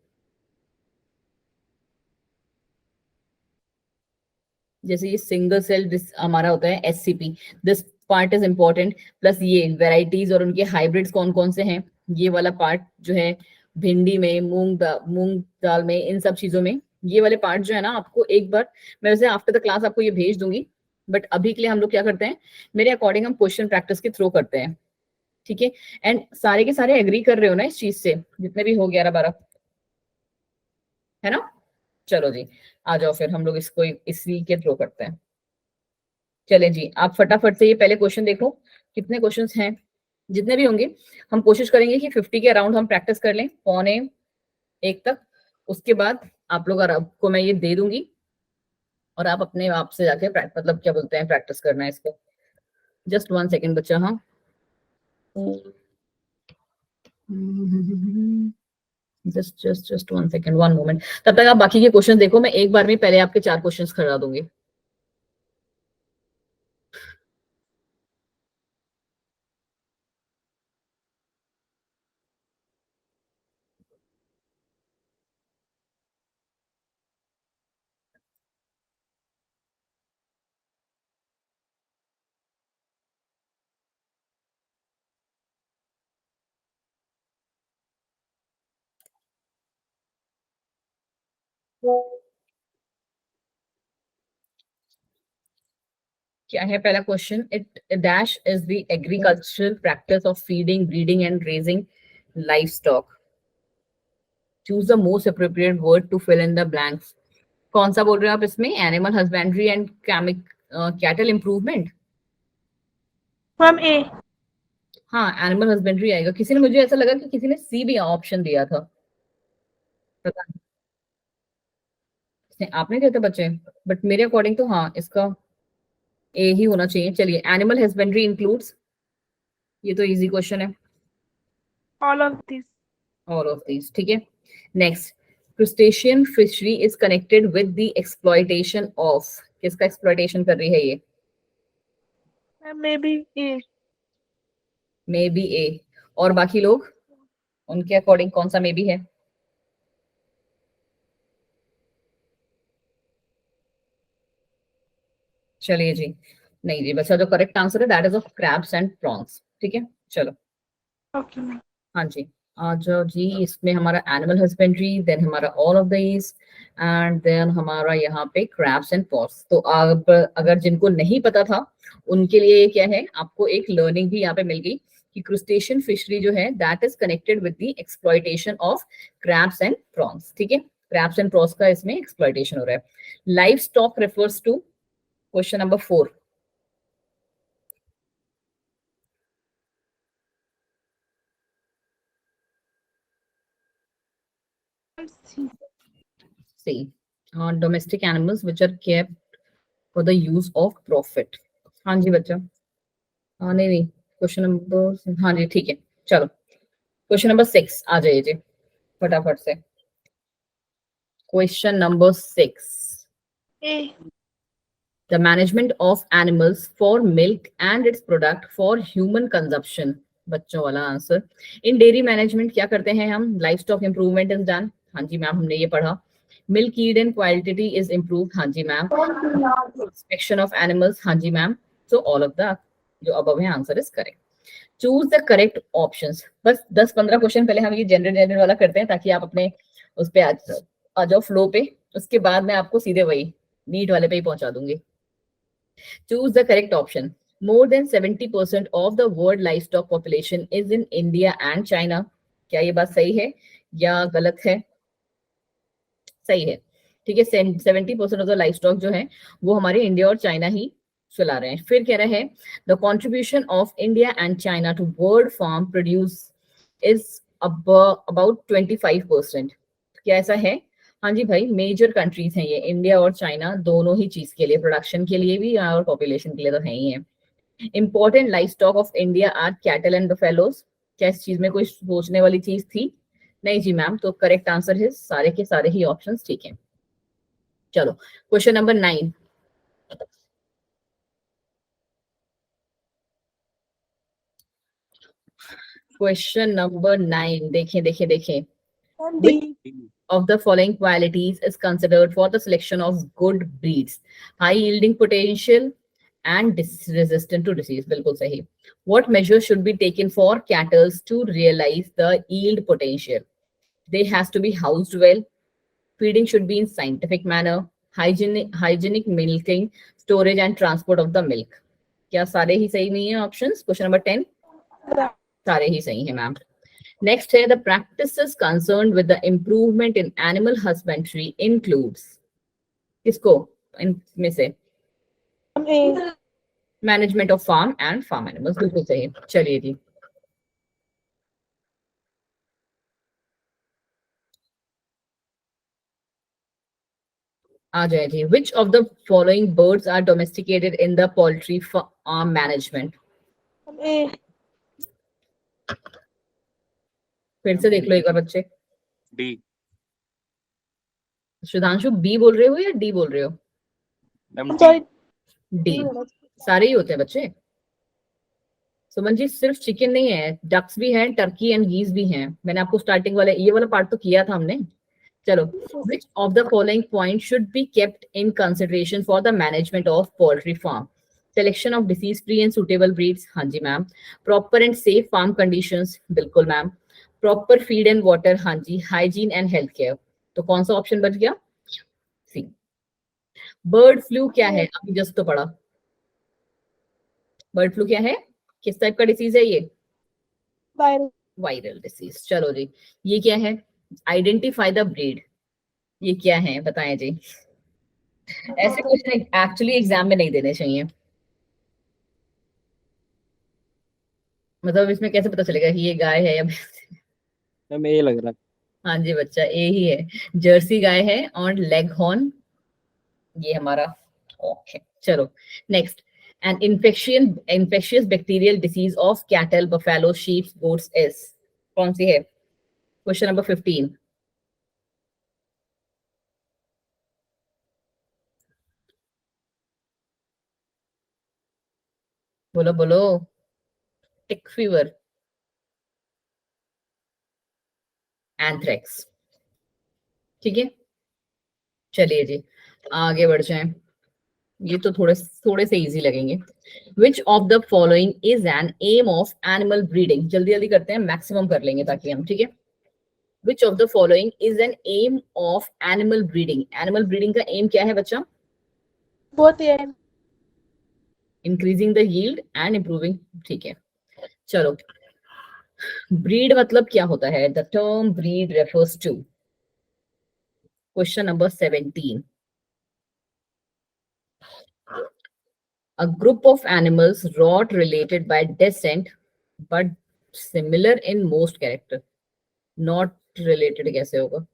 जैसे ये सिंगल सेल हमारा होता है SCP, this part is important. Plus ये वेराइटीज और उनके हाइब्रिड्स कौन कौन से हैं, ये वाला पार्ट जो है भिंडी में, मूंग दाल में, इन सब चीजों में ये वाले पार्ट जो है ना आपको एक बार, मैं वैसे आफ्टर द क्लास आपको ये भेज दूंगी, बट अभी के लिए हम लोग क्या करते हैं, मेरे अकॉर्डिंग हम क्वेश्चन प्रैक्टिस के थ्रू करते हैं। ठीक है, एंड सारे के सारे एग्री कर रहे हो ना इस चीज से, जितने भी हो 11-12, है ना। चलो जी, आ जाओ फिर हम लोग इसको इसी के थ्रू करते हैं। चले जी, आप फटाफट से ये पहले क्वेश्चन देखो, कितने क्वेश्चंस हैं, जितने भी होंगे हम कोशिश करेंगे कि 50 के अराउंड हम प्रैक्टिस कर लें, 12:45 तक। उसके बाद आप लोग आपको मैं ये दे दूंगी और आप अपने आप से जाके मतलब क्या बोलते हैं प्रैक्टिस करना है इसको। जस्ट 1 सेकेंड बच्चा, हाँ जस्ट 1 सेकेंड, 1 मोमेंट। तब तक आप बाकी के क्वेश्चन देखो, मैं एक बार में पहले आपके 4 क्वेश्चन करा दूंगी। क्या है पहला question? It dash is the agricultural practice of feeding, breeding and raising livestock. Choose the most appropriate word to fill in the blanks. कौन सा बोल रहे हो आप इसमें? Animal husbandry and cattle improvement. Ma'am A. हाँ, animal husbandry आएगा. किसी ने, मुझे ऐसा लगा कि किसी ने सी भी ऑप्शन दिया था, पता नहीं. आपने दिया था बच्चे, बट मेरे अकॉर्डिंग तो हाँ, इसका ए ही होना चाहिए. चलिए, एनिमल हस्बेंड्री इंक्लूड्स, ये तो इजी क्वेश्चन है. All of this. All of these, ठीक है. Next, crustacean fishery is connected with the exploitation of. किसका एक्सप्लॉयटेशन कर रही है ये? Ma'am maybe A. Maybe A. और बाकी लोग, उनके अकॉर्डिंग कौन सा मे बी है? चलिए जी, नहीं जी बच्चा, जो करेक्ट आंसर है that is of crabs and prawns. ठीक है, चलो. Okay ma'am. हाँ जी, आ जाओ जी. इसमें हमारा एनिमल हस्बेंड्री, देन हमारा all of these, and then हमारा यहाँ पे क्रैब्स एंड पॉट्स. तो अब अगर जिनको नहीं पता था उनके लिए क्या है, आपको एक लर्निंग भी यहाँ पे मिल गई कि क्रुस्टेशियन फिशरी जो है that is connected with the exploitation of crabs and prawns. ठीक है, क्रैब्स एंड प्रॉन्स का इसमें एक्सप्लॉयटेशन हो रहा है. Live stock refers to, question number 4. See, domestic animals which are kept for the use of profit. हाँ जी बच्चा. हाँ, नहीं, क्वेश्चन नंबर, हाँ जी ठीक है. चलो, क्वेश्चन नंबर 6 आ जाइए जी फटाफट से. Question number 6. A. The management of animals for milk and its product for human consumption. बच्चों वाला आंसर. इन डेयरी मैनेजमेंट क्या करते हैं हम? Livestock improvement is done. हाँ जी मैम, हमने ये पढ़ा. Milk yield and quality is improve. हाँ जी मैम. Inspection of animals. हाँ जी ma'am. So all of the जो अब है answer is correct. Choose the correct options. बस 10-15 क्वेश्चन पहले हम ये जनरल वाला करते हैं ताकि आप अपने उस पे आ जाओ फ्लो पे. उसके बाद मैं आपको सीधे वही नीट वाले पे ही पहुंचा दूंगी. Choose the correct option. More than 70% of the world livestock population is in India and China. क्या ये बात सही है या गलत है? सही है. ठीक है, 70% ऑफ द लाइवस्टॉक जो है वो हमारे इंडिया और चाइना ही चला रहे हैं. फिर कह रहे हैं the contribution of India and China to world farm produce is about 25%. क्या ऐसा है? हाँ जी भाई, मेजर कंट्रीज हैं ये, इंडिया और चाइना, दोनों ही चीज के लिए, प्रोडक्शन के लिए भी और पॉपुलेशन के लिए तो है ही है. Important life stock of India are cattle and buffaloes. क्या इस चीज में कोई सोचने वाली चीज थी? नहीं जी मैम. तो करेक्ट आंसर है सारे के सारे ही ऑप्शंस ठीक है. चलो, क्वेश्चन नंबर 9. क्वेश्चन नंबर 9, देखें देखें देखें. Of the following qualities is considered for the selection of good breeds? High yielding potential and resistant to disease. बिल्कुल सही. What measures should be taken for cattle to realize the yield potential? They has to be housed well. Feeding should be in scientific manner. Hygienic milking, storage and transport of the milk. क्या सारे ही सही नहीं है options? Question number 10 सारे ही सही है ma'am. Next है, the practices concerned with the improvement in animal husbandry includes. किसको इनमें से? Management of farm and farm animals. बिल्कुल सही. चलिए जी, आ जाए जी. Which of the following birds are domesticated in the poultry farm management? फिर से देख लो एक बार बच्चे. डी. सुधांशु बी बोल रहे हो या डी बोल रहे हो? डी. सारे ही होते हैं बच्चे. सुमन जी, सिर्फ चिकन नहीं है, डक्स भी हैं, टर्की एंड गीज भी हैं. मैंने आपको स्टार्टिंग वाले ये वाला पार्ट तो किया था हमने. चलो, which of the following points should be kept in consideration for the management of poultry farm? Selection of disease free and suitable breeds. हाँ जी ma'am. Proper and safe farm conditions. बिल्कुल ma'am. Proper feed and water. हाँ जी. Hygiene and health care. तो कौन सा option बच गया? Bird flu क्या है, अभी जस्ट तो पढ़ा। बर्ड फ्लू क्या है, किस टाइप का डिसीज है ये, वायरल। Viral disease. चलो जी, ये क्या है, आइडेंटिफाई द ब्रीड, ये क्या है बताएं जी। ऐसे क्वेश्चन एक्चुअली एग्जाम में नहीं देने चाहिए, मतलब इसमें कैसे पता चलेगा कि ये गाय है या मैम ये लग रहा है। हाँ जी बच्चा, ए ही है, जर्सी गाय है और लेग हॉर्न, ये हमारा। ओके चलो next, an infectious bacterial disease of cattle buffalo sheep goats is, कौन सी है, क्वेश्चन नंबर 15। बोलो बोलो, टिक फीवर, एंथ्रेक्स, ठीक है। चलिए जी आगे बढ़ जाएं, ये तो थोड़े थोड़े से इजी लगेंगे। Which of the following is an aim of animal breeding, जल्दी जल्दी करते हैं, मैक्सिमम कर लेंगे ताकि हम, ठीक है। Which of the following is an aim of animal breeding, animal breeding का एम क्या है बच्चा, बहुत ही है। Increasing the yield and improving, ठीक है। चलो, ब्रीड मतलब क्या होता है, the term breed refers to, question number 17। A group of animals not related by descent but similar in most character, not related कैसे होगा,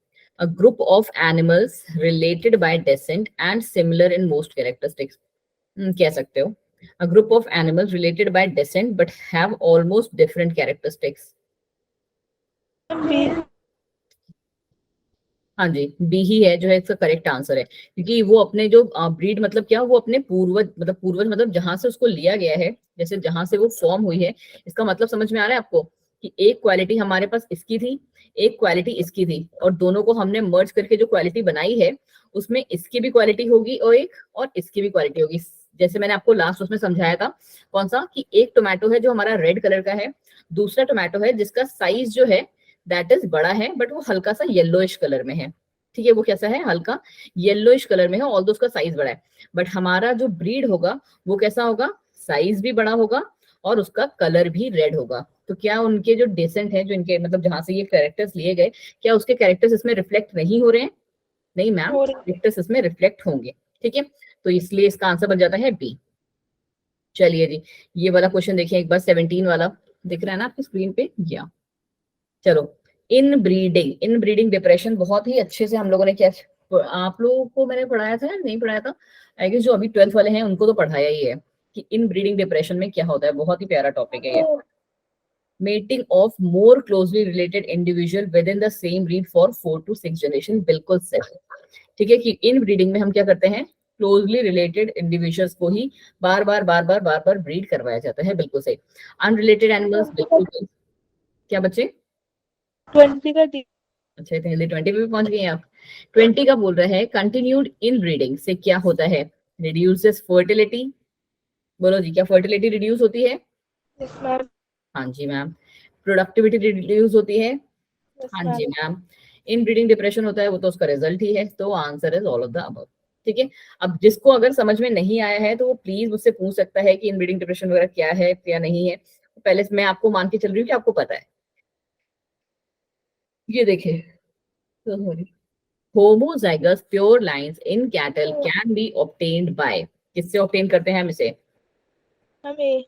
a group of animals related by descent and similar in most characteristics, कह सकते हो, a group of animals related by descent but have almost different characteristics, B. हाँ जी B ही है जो है इसका करेक्ट आंसर है, क्योंकि वो अपने जो ब्रीड मतलब क्या, वो अपने पूर्वज मतलब जहां से उसको लिया गया है, जैसे जहां से वो फॉर्म हुई है, इसका मतलब समझ में आ रहा है आपको, कि एक क्वालिटी हमारे पास इसकी थी, एक क्वालिटी इसकी थी, और दोनों को हमने मर्ज करके जो क्वालिटी बनाई है, उसमें इसकी भी क्वालिटी होगी और इसकी भी क्वालिटी होगी। जैसे मैंने आपको लास्ट उसमें समझाया था, कौन सा, कि एक टोमेटो है जो हमारा रेड कलर का है, दूसरा टोमेटो है जिसका साइज जो है दैट इज बड़ा है, बट वो हल्का सा येलोइश कलर में है, ठीक है, वो कैसा है, हल्का येलोइश कलर में है, ऑल्दो उसका साइज बड़ा है, बट हमारा जो ब्रीड होगा वो कैसा होगा, साइज भी बड़ा होगा और उसका कलर भी रेड होगा। तो क्या उनके जो डिसेंट है, जो इनके मतलब जहां से ये कैरेक्टर्स लिए गए, क्या उसके कैरेक्टर्स इसमें रिफ्लेक्ट नहीं हो रहे हैं, नहीं मैम, और कैरेक्टर्स इसमें रिफ्लेक्ट होंगे, ठीक है, तो इसलिए इसका आंसर बन जाता है बी। चलिए जी, ये वाला क्वेश्चन देखिए एक बार, 17 वाला दिख रहा है ना आपकी स्क्रीन पे, या चलो, इन ब्रीडिंग डिप्रेशन बहुत ही अच्छे से हम लोगों ने क्या, आप लोगों को मैंने पढ़ाया था या नहीं पढ़ाया था, आई गेस जो अभी 12th वाले हैं उनको तो पढ़ाया ही है, कि इन ब्रीडिंग डिप्रेशन में क्या होता है, बहुत ही प्यारा टॉपिक है ये। Mating of more closely related individual with in the same breed for 4 to 6 generation, बिल्कुल सही, ठीक है, कि इन ब्रीडिंग में हम क्या करते हैं, क्लोजली रिलेटेड इंडिविजुअल्स को ही बार बार ब्रीड करवाया जाता है, बिल्कुल सही। अनरिलेटेड एनिमल्स, बिल्कुल सही। क्या बच्चे, 20 का डी। अच्छा इतने जल्दी 20 पे भी पहुंच गए हैं आप। 20 का बोल रहा है, कंटिन्यूड इन ब्रीडिंग से क्या होता है, रिड्यूसेस फर्टिलिटी, बोलो जी क्या फर्टिलिटी रिड्यूस होती है, यस मैम। हाँ जी मैम। प्रोडक्टिविटी रिड्यूस होती है, यस हाँ मैम। जी मैम। इन ब्रीडिंग डिप्रेशन होता है, वो तो उसका रिजल्ट ही है, तो answer is all of the above, ठीक है। अब जिसको अगर समझ में नहीं आया है तो वो प्लीज मुझसे पूछ सकता है कि इन ब्रीडिंग डिप्रेशन वगैरह क्या है क्या नहीं है, पहले मैं आपको मान के चल रही हूँ कि आपको पता है। ये देखिए, homozygous pure lines in cattle can be obtained by, किससे obtain करते हैं हम इसे, हम ए।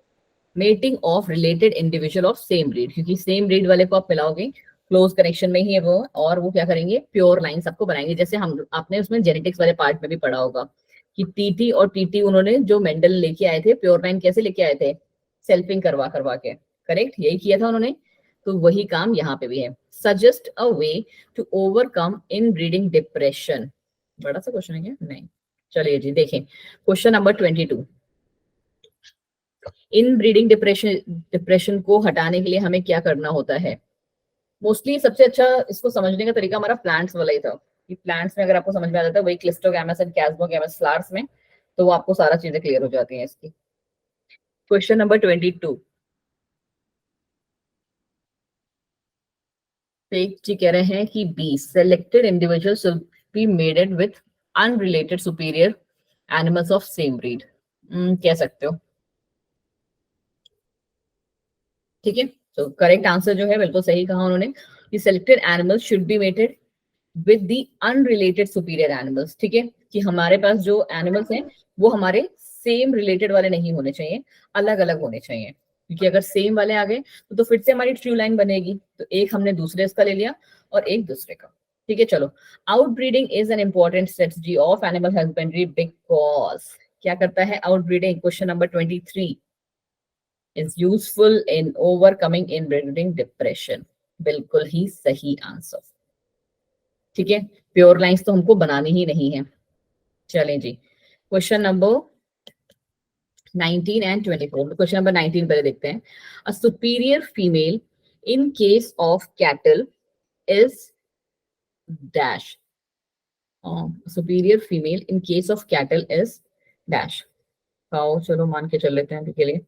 mating of related individual of same breed, क्योंकि सेम ब्रीड वाले को आप मिलाओगे, क्लोज कनेक्शन में ही है वो, और वो क्या करेंगे, प्योर लाइंस आपको बनाएंगे, जैसे हम आपने उसमें जेनेटिक्स वाले पार्ट में भी पढ़ा होगा कि टीटी और टीटी उन्होंने जो मेंडल लेके आए थे, प्योर लाइन कैसे लेके आए थे, सेल्फिंग करवा करवा के, करेक्ट, यही किया था उन्होंने, तो वही काम यहाँ पे भी है। Suggest a way to overcome inbreeding depression, बड़ा सा क्वेश्चन है क्या, नहीं, चलिए जी देखें, question number 22। Inbreeding depression को हटाने के लिए हमें क्या करना होता है, मोस्टली सबसे अच्छा इसको समझने का तरीका हमारा प्लांट्स वाला ही था, कि प्लांट्स में अगर आपको समझ में आ जाता है वही क्लिस्टोगैमस एंड कैस्मोगैमस फ्लावर्स में, तो वो आपको सारा चीजें क्लियर हो जाती हैं इसकी। क्वेश्चन नंबर 22, शेख जी कह रहे हैं कि B, selected individual should be mated with unrelated superior animals of same breed कह सकते हो, ठीक है। तो करेक्ट आंसर जो है बिल्कुल सही कहा उन्होंने कि selected animals should be mated with the unrelated superior animals, ठीक है, कि हमारे पास जो एनिमल्स हैं वो हमारे सेम रिलेटेड वाले नहीं होने चाहिए, अलग अलग होने चाहिए, क्योंकि अगर सेम वाले आ गए तो फिर से हमारी ट्रू लाइन बनेगी। तो एक हमने दूसरे इसका ले लिया और एक दूसरे का, ठीक है। चलो, outbreeding is an important strategy of animal husbandry because, क्या करता है outbreeding, question number 23 is useful in overcoming inbreeding depression, बिल्कुल ही सही आंसर, ठीक है। प्योर लाइंस तो हमको बनानी ही नहीं है। चलें जी, question number 19 and 24। Question number 19 पहले देखते हैं। A superior female in case of cattle is dash, superior female in case of cattle is dash, cow चलो मान के चल लेते हैं अभी के लिए,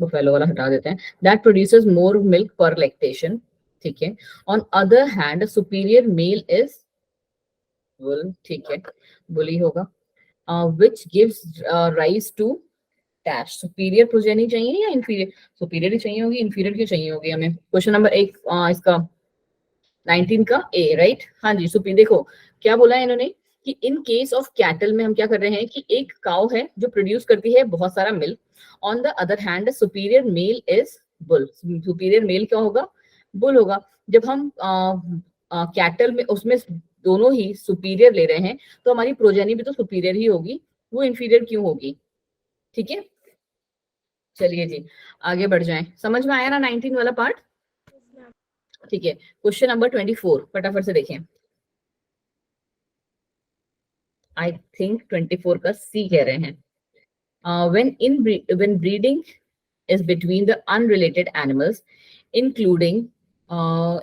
बुफेलो वाला हटा देते हैं, that produces more milk per lactation, ठीक है। On other hand superior male is bull, ठीक है, बुली होगा, which gives rise to dash, superior progeny चाहिए या इंफीरियर, सुपीरियर ही चाहिए होगी, इंफीरियर क्यों चाहिए होगी हमें। क्वेश्चन नंबर 1 इसका 19 का ए, राइट, हाँ जी। सुपीरियर, देखो क्या बोला है इन्होंने कि इन केस ऑफ कैटल में हम क्या कर रहे हैं कि एक काउ है जो प्रोड्यूस करती है बहुत सारा milk, on the other hand superior male is bull, superior male क्या होगा, बुल होगा। जब हम कैटल में उसमें दोनों ही सुपीरियर ले रहे हैं तो हमारी प्रोजेनी भी तो सुपीरियर ही होगी, वो इंफीरियर क्यों होगी, ठीक है। चलिए जी आगे बढ़ जाएं, समझ में आया ना 19 वाला पार्ट, ठीक है। क्वेश्चन नंबर 24 फटाफट से देखें, आई थिंक 24 का सी कह रहे हैं। when breeding is between the unrelated animals including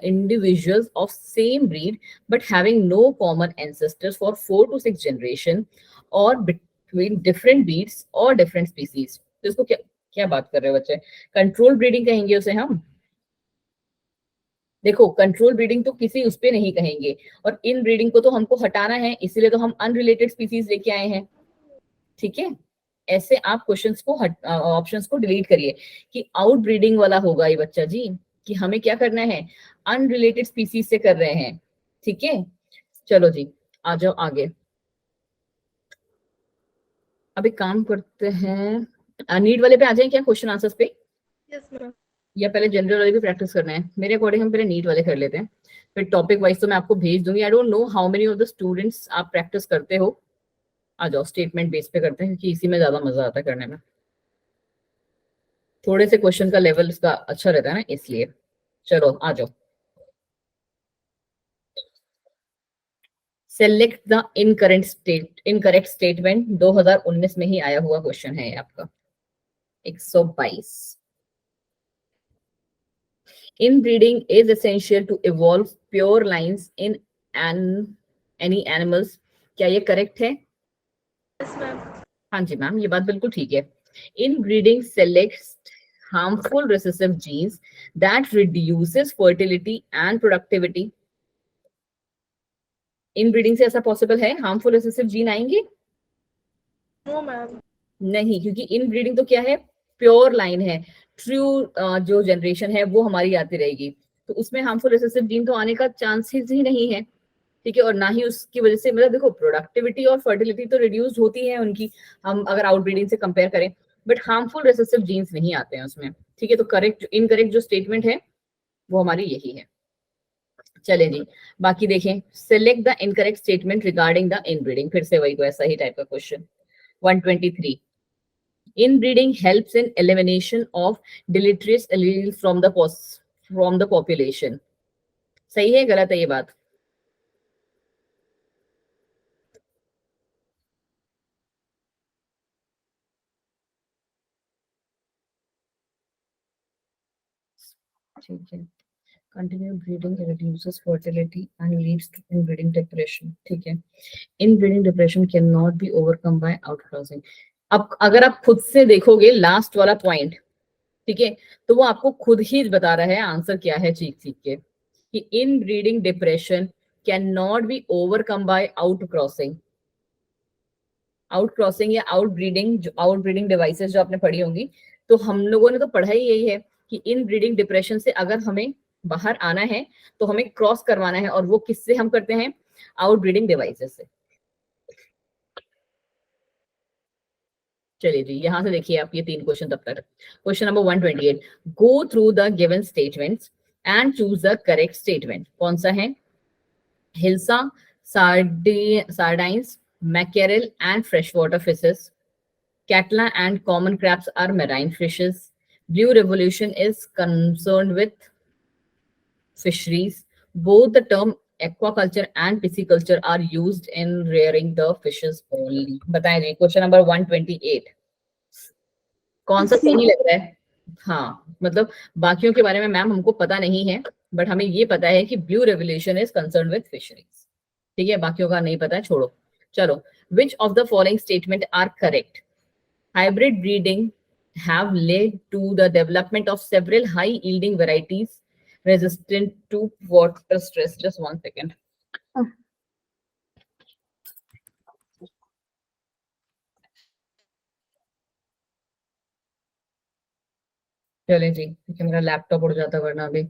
individuals of same breed but having no common ancestors for 4 to 6 generation or between different breeds or different species, तो इसको क्या क्या बात कर रहे हो बच्चे, कंट्रोल ब्रीडिंग कहेंगे उसे हम। देखो कंट्रोल ब्रीडिंग तो किसी उस पे नहीं कहेंगे, और इन ब्रीडिंग को तो हमको हटाना है, इसीलिए तो हम अनरिलेटेड स्पीसीज लेके आए हैं, ठीक है। ऐसे आप क्वेश्चंस को ऑप्शंस को डिलीट करिए कि आउट ब्रीडिंग वाला होगा ये बच्चा जी, कि हमें क्या करना है, अनरिलेटेड स्पीसीज से कर रहे हैं, ठीक है। चलो जी आ जाओ आगे, अब एक काम करते हैं, नीट वाले पे आ जाए क्या क्वेश्चन आंसर्स पे, यस मैम। या पहले जनरल वाले भी प्रैक्टिस करना है। मेरे अकॉर्डिंग हम पहले नीट वाले कर लेते हैं, फिर टॉपिक वाइज तो मैं आपको भेज दूंगी। I don't know how many of the students आप प्रैक्टिस करते हो, आ जाओ स्टेटमेंट बेस पे करते हैं क्योंकि इसी में ज्यादा मजा आता है करने में, थोड़े से क्वेश्चन का लेवल इसका अच्छा रहता है ना इसलिए। चलो आ जाओ, सेलेक्ट द इनकरेक्ट स्टेटमेंट, 2019 में ही आया हुआ क्वेश्चन है ये आपका 122। Inbreeding is essential to evolve pure lines in any animals, क्या ये करेक्ट है। Yes ma'am. हाँ जी मैम ये बात बिल्कुल ठीक है। Inbreeding selects harmful recessive genes that reduces fertility and productivity. Inbreeding से ऐसा पॉसिबल है हार्मफुल रिसेसिव जीन आएंगे, नो मैम। नहीं, क्योंकि इनब्रीडिंग तो क्या है, प्योर लाइन है, ट्रू जो जनरेशन है वो हमारी आती रहेगी, तो उसमें हार्मफुल रिसेसिव जीन तो आने का चांसेस ही नहीं है, ठीक है। और ना ही उसकी वजह से मतलब देखो प्रोडक्टिविटी और फर्टिलिटी तो रिड्यूस होती है उनकी, हम अगर आउटब्रीडिंग से कंपेयर करें, बट हार्मफुल रिसेसिव जीन्स नहीं आते हैं उसमें, ठीक है। तो करेक्ट इनकरेक्ट जो स्टेटमेंट है वो हमारी यही है। चले जी बाकी देखें, select the incorrect statement regarding the inbreeding, फिर से वही ऐसा ही टाइप का question 123। Inbreeding helps in elimination of deleterious alleles from the population, सही है गलत है ये बात, ठीक है। Continue breeding reduces fertility and leads to inbreeding depression, ठीक है। Inbreeding depression cannot be overcome by outcrossing। अब अगर आप खुद से देखोगे लास्ट वाला पॉइंट, ठीक है, तो वो आपको खुद ही बता रहा है आंसर क्या है चीख चीख के, कि inbreeding depression can not be overcome bye out crossing, out crossing या आउट ब्रीडिंग डिवाइसेस जो आपने पढ़ी होंगी, तो हम लोगों ने तो पढ़ा ही यही है कि इन ब्रीडिंग डिप्रेशन से अगर हमें बाहर आना है तो हमें क्रॉस करवाना है, और वो किससे हम करते हैं? आउट ब्रीडिंग डिवाइसेस से। चलिए जी, यहां से देखिए आप ये 3 क्वेश्चन तब तक। Question number 128, go through the given statements and choose the correct statement. कौन सा है? Hilsa, sardines, mackerel and freshwater fishes. Catla and common crabs are marine fishes. Blue Revolution is concerned with fisheries. Both the term aquaculture and pisciculture are used in rearing the fishes only. बताएं जी, question number 128 कौन सा सही लग रहा है? हाँ, मतलब बाकियों के बारे में मैम हमको पता नहीं है, बट हमें ये पता है कि blue revolution is concern with fisheries. ठीक है, बाकियों का नहीं पता है, छोड़ो। चलो, which of the following statement are correct? Hybrid breeding have led to the development of several high yielding varieties resistant to water stress. Just 1 second. चले जी, क्योंकि मेरा लैपटॉप उड़ जाता वरना अभी।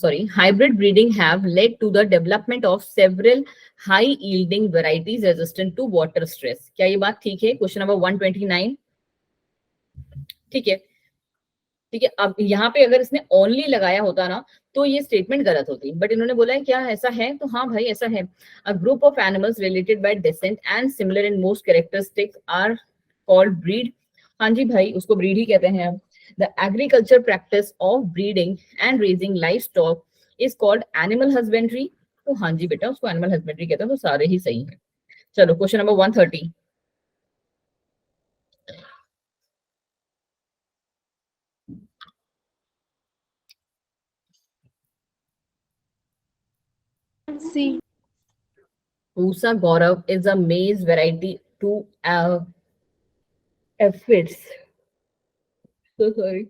Sorry. Hybrid breeding have led to the development of several high yielding varieties resistant to water stress. क्या ये बात ठीक है? Question number 129। ठीक है, ठीक है। अब यहाँ पे अगर इसने ओनली लगाया होता ना तो ये स्टेटमेंट गलत होती, बट इन्होंने बोला है क्या ऐसा है, तो हाँ भाई ऐसा है। A group of animals related by descent and similar in most characteristics are called breed. हाँ जी भाई, उसको ब्रीड ही कहते हैं। The agriculture practice of breeding and raising life stock is called animal husbandry. तो हाँ जी बेटा, उसको एनिमल हस्बेंड्री कहते हैं, तो सारे ही सही है। चलो, question number 130। C. Pusa Gaurav is a maize variety to aphids. So sorry.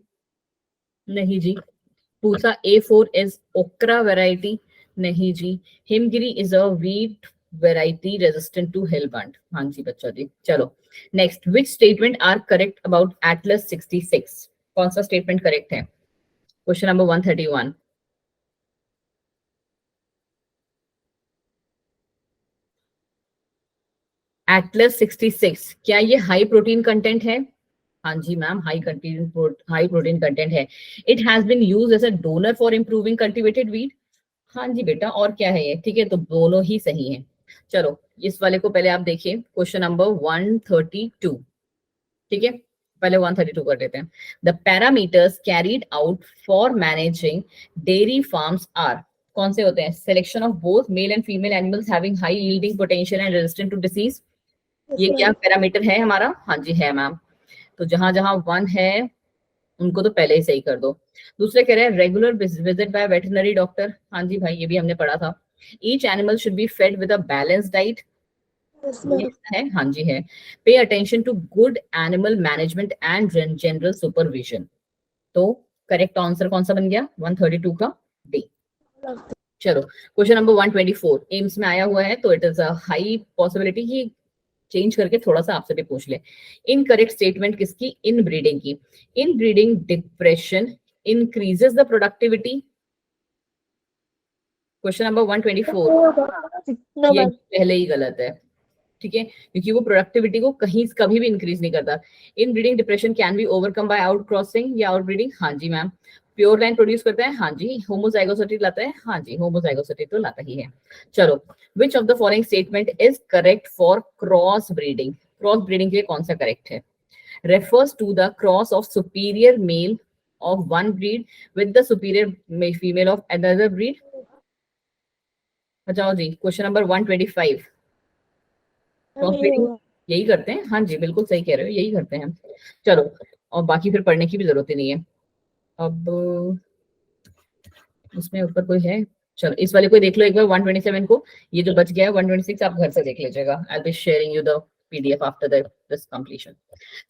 नहीं जी। Pusa A4 is okra variety. नहीं जी। Himgiri is a wheat variety resistant to hellbund. हाँ जी बच्चा जी। चलो, next, which statement are correct about Atlas 66? कौन सा statement correct है? Question number 131. Atlas 66 क्या ये हाई प्रोटीन कंटेंट है? हाँ जी मैम, हाई प्रोटीन कंटेंट है। It has been used as a donor for improving cultivated wheat. हाँ जी बेटा, और क्या है ये? ठीक है, तो दोनों ही सही हैं। चलो, इस वाले को पहले आप देखिए, क्वेश्चन नंबर 132। ठीक है, पहले 132 कर लेते हैं। The parameters carried out for managing dairy farms are. कौन से होते हैं? Selection of both male and female animals having high yielding potential and resistant to disease. ये क्या पैरामीटर है हमारा? हाँ जी है मैम। तो जहां जहां 1 है उनको तो पहले ही सही कर दो। दूसरे कह रहे हैं regular visit by veterinary doctor. हाँ जी भाई, ये भी हमने पढ़ा था। Each animal should be fed with a balance diet. है, हाँ जी है। Pay attention to good animal management and general supervision. तो करेक्ट आंसर कौन सा बन गया 132 का? डी। चलो, क्वेश्चन नंबर 124 एम्स में आया हुआ है, तो it is a high possibility कि चेंज करके थोड़ा सा आपसे भी पूछ ले। इनकरेक्ट स्टेटमेंट किसकी? इन ब्रीडिंग की। इन breeding depression increases the productivity. Question number 124 ये पहले ही गलत है। ठीक है, क्योंकि वो प्रोडक्टिविटी को कभी भी इंक्रीज नहीं करता। इन breeding depression can be overcome bye out crossing या आउट ब्रीडिंग। हाँ जी मैम। प्योर लाइन प्रोड्यूस करता है। हाँ जी। होमोजाइगोसिटी लाता है। हाँ जी, होमोजाइगोसिटी तो लाता ही है। चलो, which of the following statement is correct for cross breeding? Cross breeding के लिए कौन सा करेक्ट है? Refers to the cross of superior male of one breed with the superior female of another breed. बताओ जी, क्वेश्चन नंबर 125। क्रॉस ब्रीडिंग यही करते हैं। हाँ जी, बिल्कुल सही कह रहे हो, यही करते हैं। चलो, और बाकी फिर पढ़ने की भी जरूरत ही नहीं है। अब इसमें ऊपर कोई है? चलो, इस वाले को देख लो एक बार 127 को। ये जो बच गया है 126 आप घर से देख लीजिएगा। I be sharing you the PDF after this completion.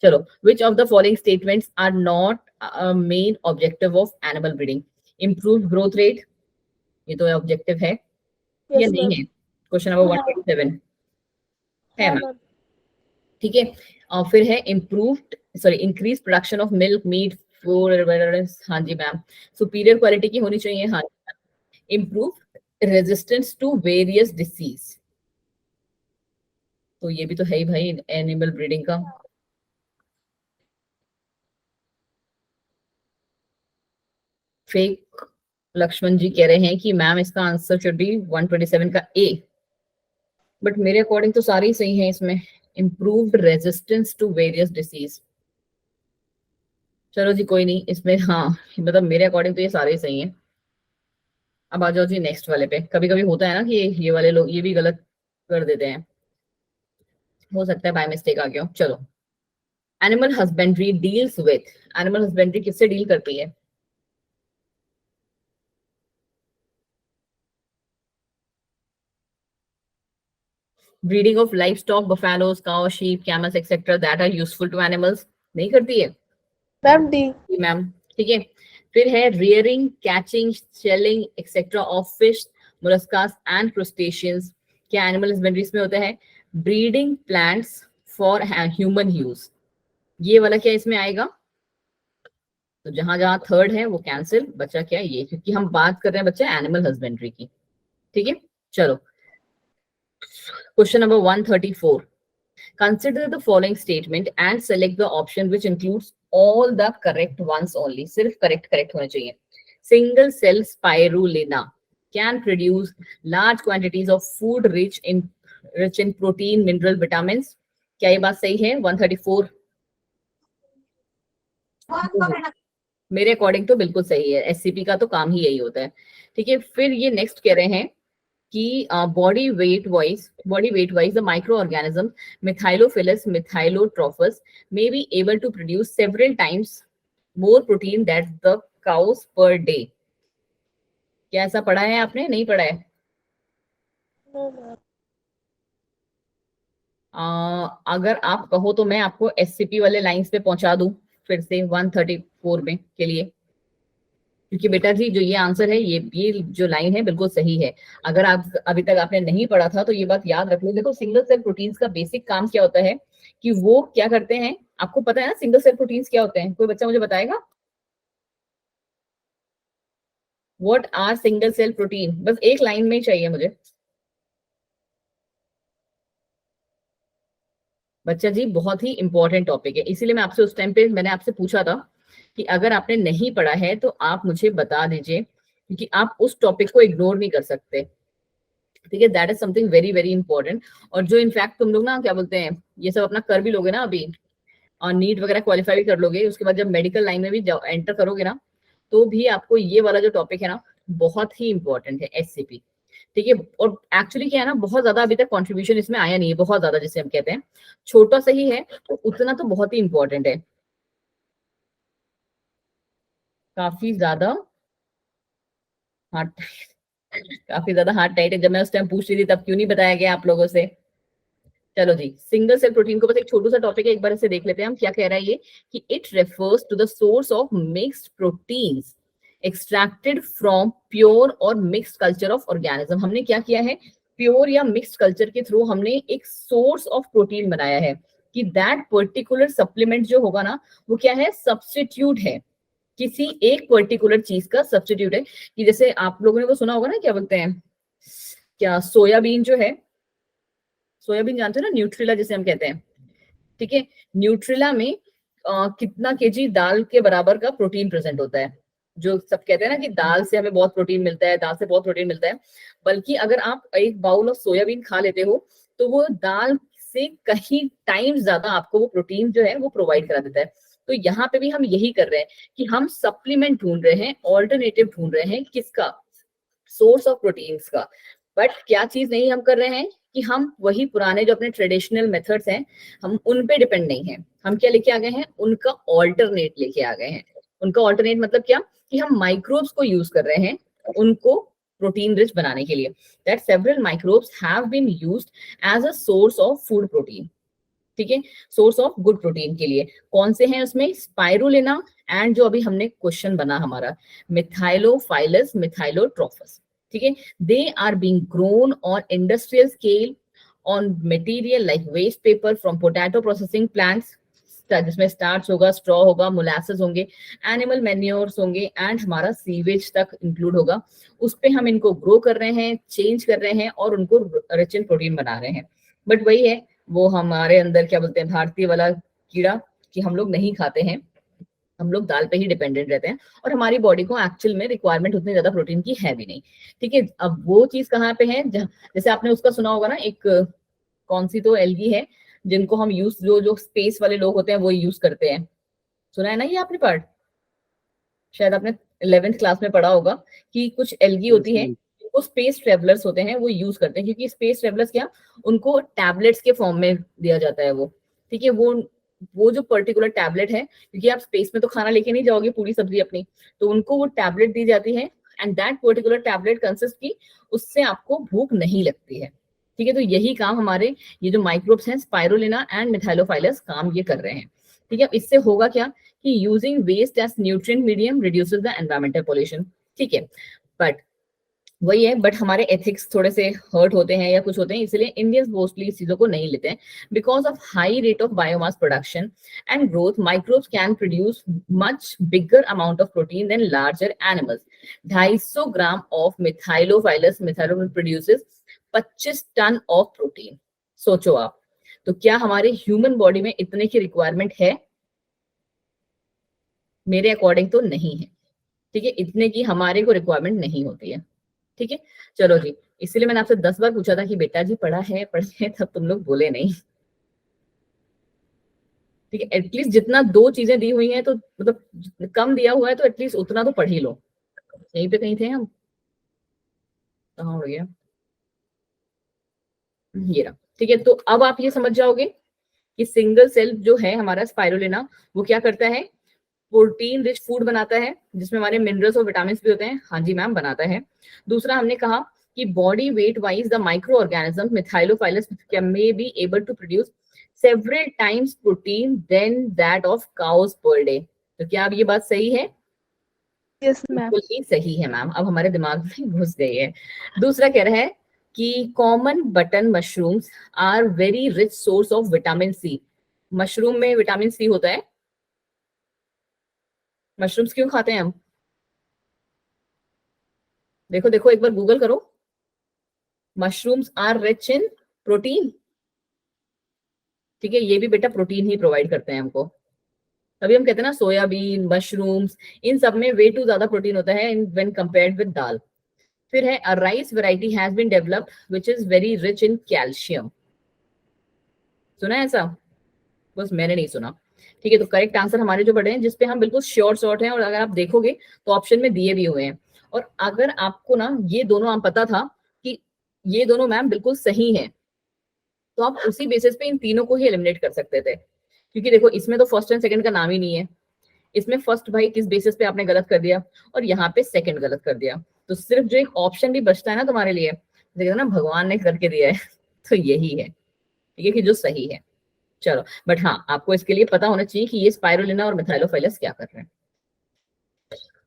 चलो, which of the following statements are not a main objective of animal breeding? Improved growth rate, ये तो ऑब्जेक्टिव है या नहीं है? क्वेश्चन नंबर 127 है हाँ मैम, मैम। ठीक है। और फिर है increase production of milk meat food, हाँ जी मैम। सुपीरियर क्वालिटी की होनी चाहिए, हाँ। Improve resistance to various disease, तो ये भी तो है ही भाई एनिमल ब्रीडिंग का। फेक लक्ष्मण जी कह रहे हैं कि मैम इसका आंसर शुड बी 127 का ए, बट मेरे अकॉर्डिंग तो सारे ही सही हैं इसमें। Improved resistance to various disease, चलो जी कोई नहीं, इसमें हाँ मतलब मेरे अकॉर्डिंग तो ये सारे ही सही हैं। अब आ जाओ जी नेक्स्ट वाले पे। कभी कभी होता है ना कि ये वाले लोग ये भी गलत कर देते हैं, हो सकता है बाय मिस्टेक आ गया हो। चलो, animal husbandry deals with, animal husbandry किससे डील करती है? Breeding of livestock, buffaloes, cow, sheep, camels etcetera that are useful to animals, नहीं करती है मैम डी। मैम, ठीक है। फिर है rearing, catching, shelling etcetera of fish, मोलस्कास एंड क्रुस्टेशियंस, क्या एनिमल हस्बेंड्रीज में होता है? Breeding plants for human use, ये वाला क्या इसमें आएगा? तो जहां जहां थर्ड है वो कैंसिल, बचा क्या ये, क्योंकि हम बात कर रहे हैं बच्चा एनिमल हस्बेंड्री की, ठीक है। चलो, question number 134, consider the following statement and select the option which includes all the correct ones only, सिर्फ correct होने चाहिए। single cell spirulina can produce large quantities of food rich in protein, mineral, vitamins, क्या ये बात सही है? 134 मेरे according तो बिल्कुल सही है, एससीपी का तो काम ही यही होता है, ठीक है। फिर ये नेक्स्ट कह रहे हैं कि body weight wise the microorganism Methylophilus methylotrophus may be able to produce several times more protein than the cows per day, क्या ऐसा पढ़ा है आपने? नहीं पढ़ा है? No ma'am. अगर आप कहो तो मैं आपको एससीपी वाले लाइंस पे पहुंचा दूं फिर से 134 में के लिए, क्योंकि बेटा जी जो ये आंसर है ये जो लाइन है बिल्कुल सही है। अगर आप अभी तक आपने नहीं पढ़ा था तो ये बात याद रख लो। देखो, सिंगल सेल प्रोटीन्स का बेसिक काम क्या होता है कि वो क्या करते हैं, आपको पता है ना सिंगल सेल प्रोटीन्स क्या होते हैं? कोई बच्चा मुझे बताएगा what are single cell protein? बस एक लाइन में ही चाहिए मुझे। बच्चा जी बहुत ही इंपॉर्टेंट टॉपिक है, इसीलिए मैं आपसे उस टाइम पे मैंने आपसे पूछा था कि अगर आपने नहीं पढ़ा है तो आप मुझे बता दीजिए, क्योंकि आप उस टॉपिक को इग्नोर नहीं कर सकते, ठीक है। That is something very very important. और जो इनफैक्ट तुम लोग ना क्या बोलते हैं, ये सब अपना कर भी लोगे ना अभी, और नीट वगैरह क्वालिफाई भी कर लोगे, उसके बाद जब मेडिकल लाइन में भी एंटर करोगे ना, तो भी आपको ये वाला जो टॉपिक है ना बहुत ही इंपॉर्टेंट है, एससीपी, ठीक है। और एक्चुअली क्या है ना, बहुत ज्यादा अभी तक कंट्रीब्यूशन इसमें आया नहीं है, बहुत ज्यादा जिसे हम कहते हैं, छोटा सही है तो उतना तो बहुत ही इंपॉर्टेंट है, काफी ज्यादा हार्ड काफी ज्यादा हार्ड टाइट है। जब मैं उस टाइम पूछ रही थी तब क्यों नहीं बताया गया आप लोगों से? चलो जी, सिंगल सेल प्रोटीन को बस एक छोटू सा टॉपिक है, एक बार इसे देख लेते हैं हम। क्या कह रहा है ये कि it refers to the source of mixed proteins extracted from pure और मिक्स्ड कल्चर ऑफ ऑर्गेनिज्म। हमने क्या किया है, प्योर या मिक्स्ड कल्चर के थ्रू हमने एक सोर्स ऑफ प्रोटीन बनाया है कि दैट पर्टिकुलर सप्लीमेंट जो होगा ना वो क्या है, सब्स्टिट्यूट है, किसी एक पर्टिकुलर चीज का सब्स्टिट्यूट है। कि जैसे आप लोगों ने वो सुना होगा ना, क्या बोलते हैं, क्या सोयाबीन जो है, सोयाबीन जानते हो ना, न्यूट्रिला जिसे हम कहते हैं, ठीक है। न्यूट्रिला में कितना केजी दाल के बराबर का प्रोटीन प्रेजेंट होता है? जो सब कहते हैं ना कि दाल से हमें बहुत प्रोटीन मिलता है, दाल से बहुत प्रोटीन मिलता है, बल्कि अगर आप एक बाउल ऑफ सोयाबीन खा लेते हो तो वो दाल से कहीं टाइम ज्यादा आपको वो प्रोटीन जो है वो प्रोवाइड करा देता है। तो यहाँ पे भी हम यही कर रहे हैं कि हम सप्लीमेंट ढूंढ रहे हैं, ऑल्टरनेटिव ढूंढ रहे हैं, किसका? सोर्स ऑफ प्रोटीन्स का। बट क्या चीज नहीं हम कर रहे हैं कि हम वही पुराने जो अपने ट्रेडिशनल मेथड्स हैं हम उन पे डिपेंड नहीं है, हम क्या लेके आ गए हैं, उनका ऑल्टरनेट लेके आ गए हैं। उनका ऑल्टरनेट मतलब क्या, कि हम माइक्रोब्स को यूज कर रहे हैं उनको प्रोटीन रिच बनाने के लिए। That several microbes have been used as a source of food protein, ठीक है, सोर्स ऑफ गुड प्रोटीन के लिए। कौन से हैं उसमें? स्पाइरुलिना एंड जो अभी हमने क्वेश्चन बना हमारा, मिथाइलोफाइलस मिथाइलोट्रोफस, ठीक है। They are being grown on industrial scale on material like waste paper from potato processing plants, जिसमें स्टार्च होगा, स्ट्रॉ होगा, मोलासेस होंगे, एनिमल मैन्योर्स होंगे एंड हमारा सीवेज तक इंक्लूड होगा। उस पे हम इनको ग्रो कर रहे हैं, चेंज कर रहे हैं और उनको रिच इन प्रोटीन बना रहे हैं। बट वही है, वो हमारे अंदर क्या बोलते हैं, भारतीय वाला कीड़ा, कि हम लोग नहीं खाते हैं, हम लोग दाल पे ही डिपेंडेंट रहते हैं और हमारी बॉडी को एक्चुअल में रिक्वायरमेंट उतनी ज्यादा प्रोटीन की है भी नहीं। ठीक है, अब वो चीज कहाँ पे है, जैसे आपने उसका सुना होगा ना, एक कौन सी तो एल्गी है जिनको हम यूज, जो जो स्पेस वाले लोग होते हैं वो यूज करते हैं, सुना है ना ये आपने पार्ट, शायद आपने 11th क्लास में पढ़ा होगा कि कुछ एल्गी होती है, वो स्पेस ट्रेवलर्स होते हैं, वो यूज करते हैं, क्योंकि स्पेस ट्रेवलर्स क्या, उनको टैबलेट्स के फॉर्म में दिया जाता है वो। ठीक है, वो जो पर्टिकुलर टैबलेट है, क्योंकि आप स्पेस में तो खाना लेके नहीं जाओगे पूरी सब्जी अपनी, तो उनको वो टैबलेट दी जाती है and that particular tablet consist की, उससे आपको भूख नहीं लगती है। ठीक है, तो यही काम हमारे ये जो माइक्रोब्स हैं, स्पाइरुलिना एंड मिथाइलोफाइलस, काम ये कर रहे हैं। ठीक है, इससे होगा क्या कि using waste as nutrient medium reduces the environmental pollution. ठीक है, बट वही है, बट हमारे एथिक्स थोड़े से हर्ट होते हैं या कुछ होते हैं, इसलिए इंडियंस मोस्टली इस चीजों को नहीं लेते हैं। Because of high rate of biomass production and growth, microbes can produce much bigger amount of protein than larger animals. 250 gram of methylophilus produces 25 ton of protein. सोचो आप, तो क्या हमारे ह्यूमन बॉडी में इतने की रिक्वायरमेंट है? मेरे अकॉर्डिंग तो नहीं है। ठीक है, इतने की हमारे को रिक्वायरमेंट नहीं होती है। ठीक है, चलो जी, इसलिए मैंने आपसे 10 बार पूछा था कि बेटा जी पढ़ा है, पढ़े, तब तुम लोग बोले नहीं। ठीक है, एटलीस्ट जितना 2 चीजें दी हुई हैं, तो मतलब कम दिया हुआ है तो एटलीस्ट उतना तो पढ़ ही लो। यहीं पे कहीं थे हम, कहाँ हो गया, ये रहा। ठीक है, तो अब आप ये समझ जाओगे कि सिंगल सेल जो है हमारा स्पाइरुलिना, वो क्या करता है, प्रोटीन रिच फूड बनाता है, जिसमें हमारे मिनरल्स और विटामिन भी होते हैं। हाँ जी मैम, बनाता है। दूसरा हमने कहा कि body weight wise the micro organism methylophilus may be able to produce several times protein than that of cows per day. तो क्या अब ये बात सही है? Yes ma'am. बिल्कुल ही सही है मैम, अब हमारे दिमाग में घुस गई है। दूसरा कह रहा है कि common button mushrooms are very rich source of vitamin C. Mushroom में विटामिन सी होता है। मशरूम्स क्यों खाते हैं हम? देखो देखो, एक बार गूगल करो, mushrooms are rich in protein. ठीक है, ये भी बेटा प्रोटीन ही प्रोवाइड करते हैं हमको। तभी हम कहते हैं ना, सोयाबीन, मशरूम्स, इन सब में वे टू ज्यादा प्रोटीन होता है व्हेन कंपेयर्ड विद दाल। फिर है a rice variety has been developed which is very rich in calcium. सुना है ऐसा? बस मैंने नहीं सुना। ठीक है, तो करेक्ट आंसर हमारे जो बड़े हैं, जिसपे हम बिल्कुल श्योर शॉर्ट हैं, और अगर आप देखोगे तो ऑप्शन में दिए भी हुए हैं। और अगर आपको ना ये दोनों आप पता था कि ये दोनों मैम बिल्कुल सही हैं, तो आप उसी बेसिस पे इन तीनों को ही एलिमिनेट कर सकते थे। क्योंकि देखो, इसमें तो फर्स्ट एंड सेकंड का नाम ही नहीं है। इसमें फर्स्ट भाई किस बेसिस पे आपने गलत कर दिया, और यहाँ पे सेकंड गलत कर दिया, तो सिर्फ जो एक ऑप्शन भी बचता है ना तुम्हारे लिए, देखो ना, भगवान ने करके दिया है, तो यही है। ठीक है, कि जो सही है। चलो, बट हाँ, आपको इसके लिए पता होना चाहिए कि ये स्पाइरुलिना और मिथाइलोफाइलस क्या कर रहे हैं।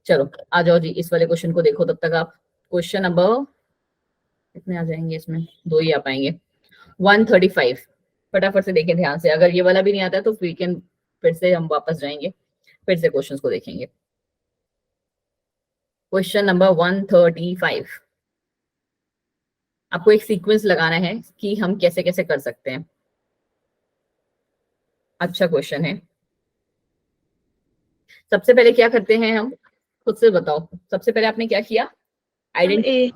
चलो आ जाओ जी, इस वाले क्वेश्चन को देखो तब तक आप। क्वेश्चन नंबर कितने आ जाएंगे इसमें? 2 ही आ पाएंगे। 135, फटाफट से देखें ध्यान से। अगर ये वाला भी नहीं आता है तो फिर से हम वापस जाएंगे, फिर से क्वेश्चंस को देखेंगे। क्वेश्चन नंबर 135, आपको एक सीक्वेंस लगाना है कि हम कैसे कैसे कर सकते हैं। अच्छा क्वेश्चन है। सबसे पहले क्या करते हैं हम, खुद से बताओ, सबसे पहले आपने क्या किया? आइडेंटिटी। ए।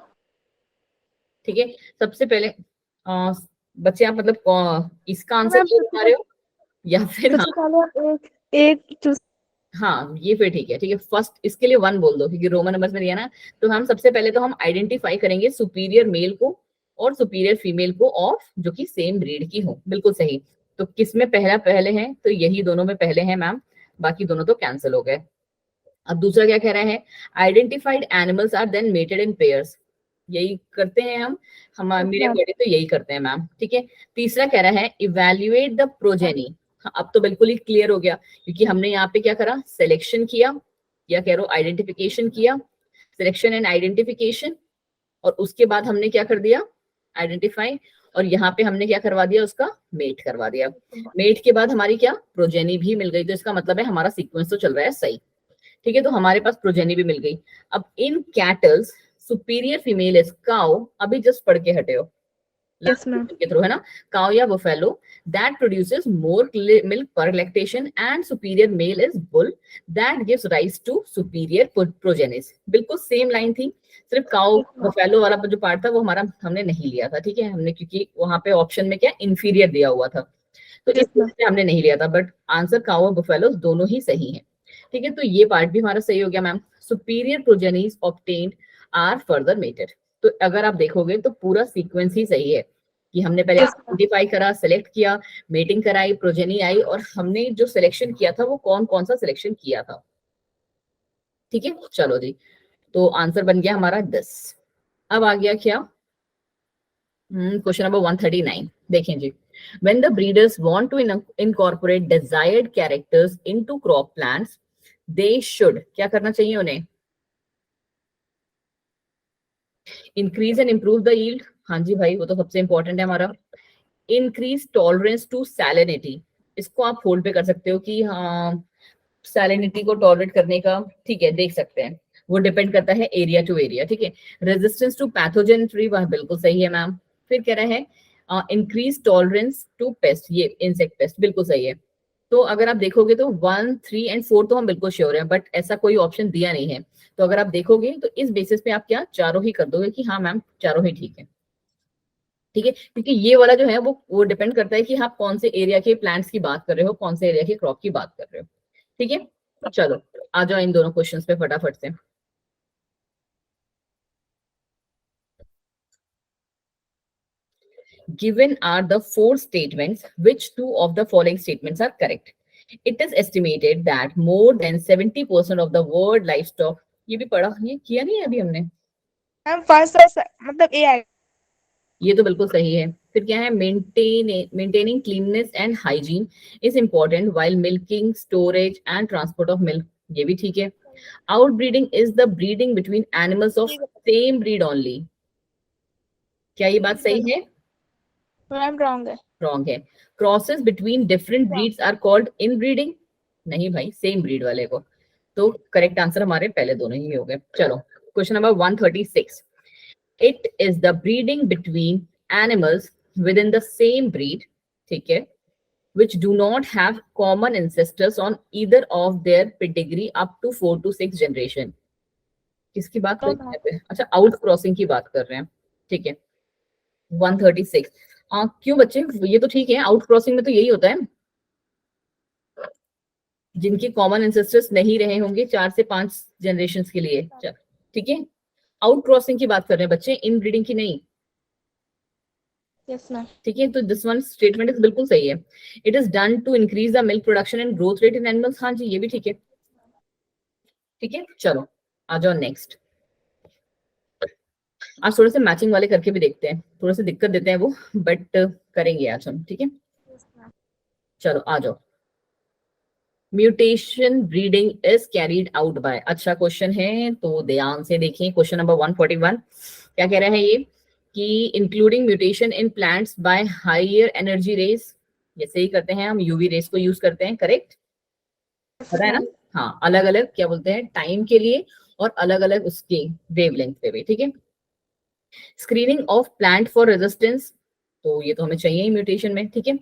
ठीक है, सबसे पहले बच्चे आप मतलब इसका आंसर मैम ये बता रहे हो या फिर? हाँ सबसे पहले आप एक चूज। हाँ, ये फिर ठीक है। ठीक है, फर्स्ट इसके लिए 1 बोल दो, क्योंकि रोमन नंबर्स में दिया ना। तो हम सबसे पहले तो हम आइडेंटिफाई करेंगे सुपीरियर मेल को और सुपीरियर फीमेल को ऑफ जो कि सेम ब्रीड की हो। बिल्कुल सही। तो किस में पहला पहले है? तो यही दोनों में पहले हैं मैम, बाकी दोनों तो कैंसिल हो गए। अब दूसरा क्या कह रहा है? Identified animals are then mated in pairs. यही करते हैं हम मेरे अकॉर्डिंग तो यही करते हैं मैम। ठीक है, तीसरा कह रहा है इवेल्युएट द प्रोजेनी। अब तो बिल्कुल ही क्लियर हो गया, क्योंकि हमने यहाँ पे क्या करा, सिलेक्शन किया, या कह रो आइडेंटिफिकेशन किया, सिलेक्शन एंड आइडेंटिफिकेशन, और उसके बाद हमने क्या कर दिया, आइडेंटिफाई, और यहाँ पे हमने क्या करवा दिया, उसका मेट करवा दिया। मेट के बाद हमारी क्या, प्रोजेनी भी मिल गई। तो इसका मतलब है हमारा सीक्वेंस तो चल रहा है सही। ठीक है, तो हमारे पास प्रोजेनी भी मिल गई। अब इन kettles superior female is cow, अभी जस्ट पढ़ के हटे हो Yes, ma'am. के थ्रू, है ना, काउ या buffalo, that produces more milk per lactation and superior male is bull, that gives rise to superior progenies. बिल्कुल सेम लाइन थी, सिर्फ काउ बुफेलो वाला जो पार्ट था वो हमारा हमने नहीं लिया था। ठीक है, हमने क्योंकि वहां पे ऑप्शन में क्या इंफीरियर दिया हुआ था, तो इस Yes, ma'am. वजह से हमने नहीं लिया था। बट आंसर काउ और बुफेलो दोनों ही सही है। ठीक है, तो ये पार्ट भी हमारा सही हो गया ma'am. Superior progenies obtained are further mated. तो अगर आप देखोगे तो पूरा सीक्वेंस ही सही है कि हमने पहले Yes, ma'am. आइडेंटिफाई करा, सेलेक्ट किया, मेटिंग कराई, प्रोजेनी आई, और हमने जो सिलेक्शन किया था वो कौन कौन सा सिलेक्शन किया था। ठीक है, चलो जी, तो आंसर बन गया हमारा 10। अब आ गया क्या, क्वेश्चन नंबर 139। देखें जी, when the breeders want to incorporate desired characters into crop plants, they should क्या करना चाहिए उन्हें, increase and improve the yield. हाँ जी भाई, वो तो सबसे इंपॉर्टेंट है हमारा। इंक्रीज टॉलरेंस टू सैलिनिटी, इसको आप होल्ड पे कर सकते हो कि हाँ सैलिनिटी को टॉलरेट करने का, ठीक है, देख सकते हैं, वो डिपेंड करता है एरिया टू एरिया। ठीक है, रेजिस्टेंस टू पैथोजन फ्री, वह बिल्कुल सही है मैम। फिर कह रहे हैं इंक्रीज टॉलरेंस टू पेस्ट, ये इंसेक्ट पेस्ट, बिल्कुल सही है। तो अगर आप देखोगे तो 1, 3 एंड 4 तो हम बिल्कुल श्योर हैं, बट ऐसा कोई ऑप्शन दिया नहीं है। तो अगर आप देखोगे तो इस बेसिस पे आप क्या चारों ही कर दोगे कि हाँ मैम चारों ही ठीक है। ठीक है, क्योंकि ये वाला जो है वो डिपेंड करता है कि आप कौन से एरिया के प्लांट्स की बात कर रहे हो, कौन से एरिया के क्रॉप की बात कर रहे हो। ठीक है, चलो आ जाओ इन दोनों क्वेश्चंस पे फटाफट से। Given are the four statements, which two of the following statements are correct? It is estimated that more than 70% of the world livestock, ये भी पढ़ा, ये किया नहीं है अभी हमने, मैम फर्स्ट मतलब ए आई, ये तो बिल्कुल सही है। फिर क्या है, maintaining cleanliness and hygiene is important while milking, storage and transport of milk, ये भी ठीक है। Outbreeding is the breeding between animals of same breed only, क्या ये बात सही है? मैम रॉन्ग है। रॉन्ग है। Crosses between different breeds are called inbreeding, नहीं भाई, सेम ब्रीड वाले को। तो करेक्ट आंसर हमारे पहले दोनों ही हो गए। चलो question number 136। It is the breeding between animals with in the same breed, ठीक है, which do not have common ancestors on either of their pedigree up to 4 to 6 generation। किसकी बात कर रहे हैं पे? अच्छा, आउट क्रॉसिंग की बात कर रहे हैं। ठीक है, 136। क्यों बच्चे, ये तो ठीक है, आउट क्रॉसिंग में तो यही होता है, जिनके कॉमन एंसेस्टर्स नहीं रहे होंगे 4 से 5 जनरेशन के लिए। ठीक है, आउट क्रॉसिंग की बात कर रहे हैं बच्चे, इन ब्रीडिंग की नहीं। Yes ma'am. ठीक है, तो दिस वन स्टेटमेंट इज बिल्कुल सही है। It is done to increase the milk production and growth rate in animals, हाँ जी ये भी ठीक है। ठीक है, चलो आ जाओ नेक्स्ट। आज थोड़े से मैचिंग वाले करके भी देखते हैं, थोड़ा सा दिक्कत देते हैं वो, बट करेंगे आज हम। ठीक है, चलो आ जाओ। Mutation breeding is carried out by, अच्छा क्वेश्चन है तो ध्यान से देखिए। क्वेश्चन नंबर 141 क्या कह रहा है ये, कि including mutation in plants by higher energy rays, जैसे ही करते हैं हम यूवी रेस को यूज करते हैं, करेक्ट, पता है ना? हाँ, अलग अलग क्या बोलते हैं टाइम के लिए और अलग अलग उसके वेवलेंथ पे भी। ठीक है, screening of plant for resistance, तो ये तो हमें चाहिए ही म्यूटेशन में। ठीक है,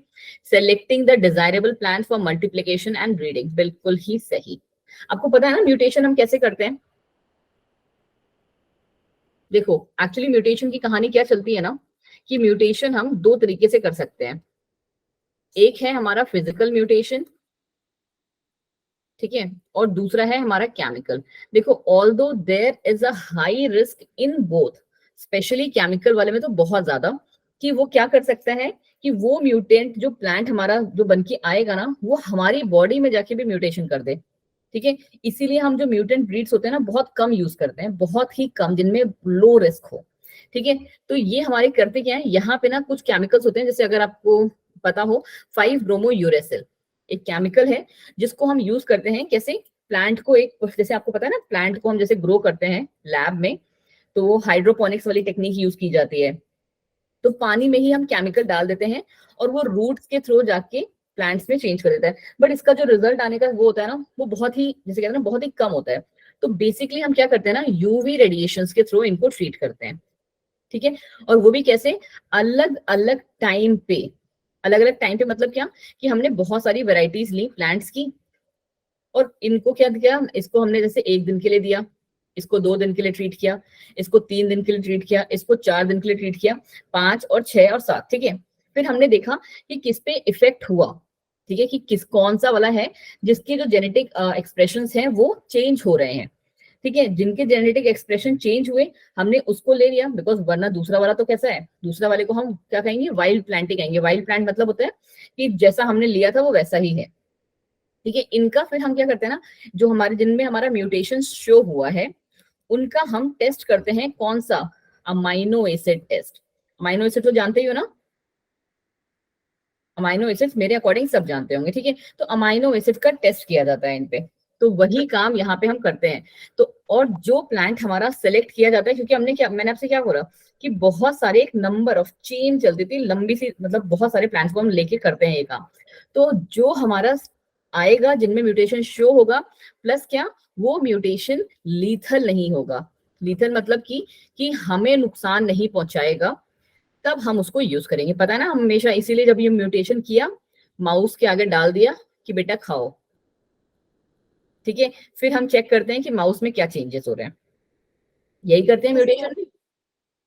selecting the desirable plant for multiplication and breeding, बिल्कुल ही सही। आपको पता है ना म्यूटेशन हम कैसे करते हैं? देखो एक्चुअली म्यूटेशन की कहानी क्या चलती है ना, कि म्यूटेशन हम दो तरीके से कर सकते हैं। एक है हमारा फिजिकल म्यूटेशन, ठीक है, और दूसरा है हमारा केमिकल। देखो although there is a high risk in both, specially chemical वाले में तो बहुत ज्यादा, कि वो क्या कर सकता है कि वो म्यूटेंट जो प्लांट हमारा जो बन के आएगा ना, वो हमारी बॉडी में जाके भी म्यूटेशन कर दे। ठीक है, इसीलिए हम जो म्यूटेंट ब्रीड्स होते हैं ना बहुत कम यूज करते हैं, बहुत ही कम, जिनमें लो रिस्क हो। ठीक है, तो ये हमारे करते क्या है, यहाँ पे ना कुछ केमिकल्स होते हैं, जैसे अगर आपको पता हो 5 ब्रोमो यूरेसिल एक केमिकल है, जिसको हम यूज करते हैं कैसे, प्लांट को एक, जैसे आपको पता है ना प्लांट को हम जैसे ग्रो करते हैं लैब में, तो वो हाइड्रोपोनिक्स वाली टेक्निक यूज की जाती है। तो पानी में ही हम केमिकल डाल देते हैं और वो रूट्स के थ्रू जाके प्लांट्स में चेंज कर देता है, बट इसका जो रिजल्ट आने का वो होता है ना, वो बहुत ही, जैसे कहते हैं ना, बहुत ही कम होता है। तो बेसिकली हम क्या करते हैं ना, यूवी रेडिएशंस के थ्रू इनको ट्रीट करते हैं, ठीक है। और वो भी कैसे, अलग अलग टाइम पे, अलग अलग टाइम पे मतलब क्या, कि हमने बहुत सारी वेराइटीज ली प्लांट्स की और इनको क्या किया, इसको हमने जैसे 1 दिन के लिए दिया, इसको 2 दिन के लिए ट्रीट किया, इसको 3 दिन के लिए ट्रीट किया, इसको 4 दिन के लिए ट्रीट किया, 5 और 6 और 7, ठीक है। फिर हमने देखा कि किस पे इफेक्ट हुआ, ठीक है, कि किस कौन सा वाला है जिसके जो जेनेटिक एक्सप्रेशंस हैं वो चेंज हो रहे हैं, ठीक है। जिनके जेनेटिक एक्सप्रेशन चेंज हुए हमने उसको ले लिया, बिकॉज वरना दूसरा वाला तो कैसा है, दूसरा वाले को हम क्या कहेंगे, वाइल्ड प्लांटिंग कहेंगे। वाइल्ड प्लांट मतलब होता है कि जैसा हमने लिया था वो वैसा ही है, ठीक है। इनका फिर हम क्या करते हैं ना, जो हमारे जिनमें हमारा म्यूटेशन शो हुआ है उनका हम टेस्ट करते हैं, कौन सा, amino acid test. Amino acid तो जानते ही हो ना, अमाइनो एसिड्स मेरे अकॉर्डिंग सब जानते होंगे, ठीक है। तो अमाइनो एसिड का टेस्ट किया जाता है इन पे, तो वही काम यहाँ पे हम करते हैं। तो और जो प्लांट हमारा सेलेक्ट किया जाता है, क्योंकि हमने क्या, मैंने आपसे क्या बोला कि बहुत सारे, एक नंबर ऑफ चेन चलती थी लंबी सी, मतलब बहुत सारे प्लांट्स को हम लेके करते हैं ये काम। तो जो हमारा आएगा जिनमें म्यूटेशन शो होगा, प्लस क्या, वो म्यूटेशन लीथल नहीं होगा। लीथल मतलब कि हमें नुकसान नहीं पहुंचाएगा, तब हम उसको यूज करेंगे। पता है ना, हम हमेशा इसीलिए जब ये म्यूटेशन किया, माउस के आगे डाल दिया कि बेटा खाओ, ठीक है। फिर हम चेक करते हैं कि माउस में क्या चेंजेस हो रहे हैं, यही करते हैं म्यूटेशन में।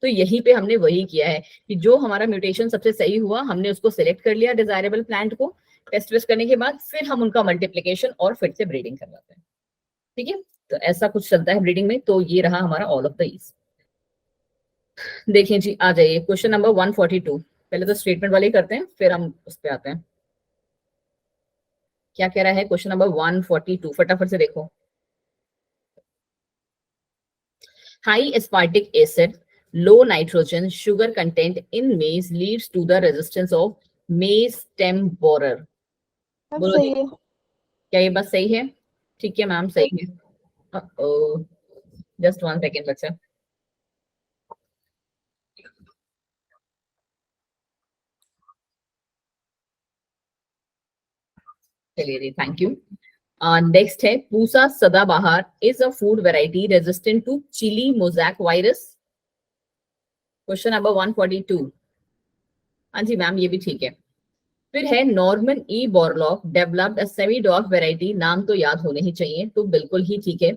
तो यही पे हमने वही किया है कि जो हमारा म्यूटेशन सबसे सही हुआ, हमने उसको सिलेक्ट कर लिया डिजायरेबल प्लांट को, टेस्ट वेस्ट करने के बाद फिर हम उनका मल्टीप्लीकेशन और फिर से ब्रीडिंग करवाते हैं, ठीक है। तो ऐसा कुछ चलता है ब्रीडिंग में। तो ये रहा हमारा ऑल ऑफ द ईस्ट। देखिए जी, आ जाइए क्वेश्चन नंबर 142। पहले तो स्टेटमेंट वाले ही करते हैं, फिर हम उस पे आते हैं। क्या कह रहा है क्वेश्चन नंबर 142, फटाफट से देखो। High aspartic acid, low nitrogen sugar content in maize leads to the resistance of maize stem borer। अब बोलो सही जी, है। क्या ये बात सही है? ठीक है मैम, सही है। जस्ट 1 सेकेंड बच्चा। चलिए जी, थैंक यू। नेक्स्ट है, Pusa Sadabahar is a food variety resistant to chili mosaic virus. Question number 142। हाँ जी मैम, ये भी ठीक है। फिर है, Norman E Borlaug developed a semi dog variety. नाम तो याद होने ही चाहिए, तो बिल्कुल ही ठीक है।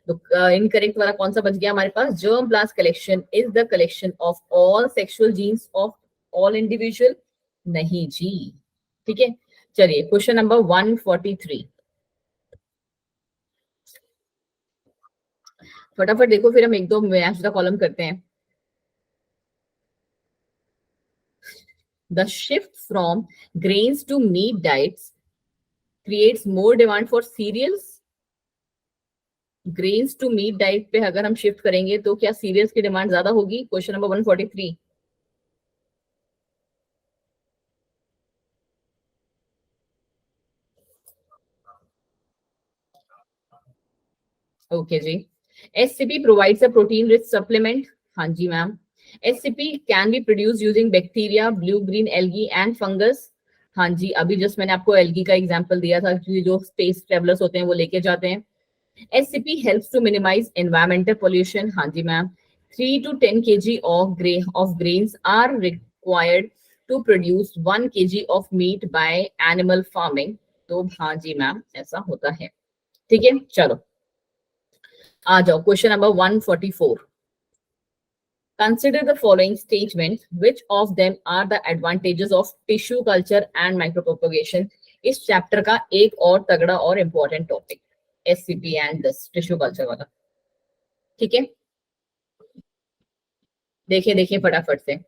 तो इनकरेक्ट वाला कौन सा बच गया हमारे पास, germ blast collection is the collection of all sexual genes of all individual. नहीं जी, ठीक है। चलिए क्वेश्चन नंबर 143, फटाफट देखो, फिर हम एक दो मैच द कॉलम करते हैं। The shift from grains to meat diets creates more demand for cereals। Grains to meet diet पे अगर हम शिफ्ट करेंगे तो क्या सीरियल्स की डिमांड ज्यादा होगी? Question number 143। ओके जी। SCP provides a protein rich supplement. हाँ जी ma'am. SCP can be produce using bacteria, blue green algae and fungus. हाँ जी, अभी जस्ट मैंने आपको एल्गी का एग्जांपल दिया था कि जो स्पेस ट्रेवलर्स होते हैं वो लेके जाते हैं। SCP helps to minimize environmental pollution। हाँ जी ma'am. 3 to 10 kg of grains are required to produce 1 kg of meat by animal farming। तो हाँ जी मैम, ऐसा होता है, ठीक है। चलो आ जाओ question number 144। Consider the following statement. Which of them are the advantages of tissue culture and micropropagation? इस चैप्टर का एक और तगड़ा और important topic, SCP and this tissue culture वाला, ठीक है। देखिए देखिए फटाफट से।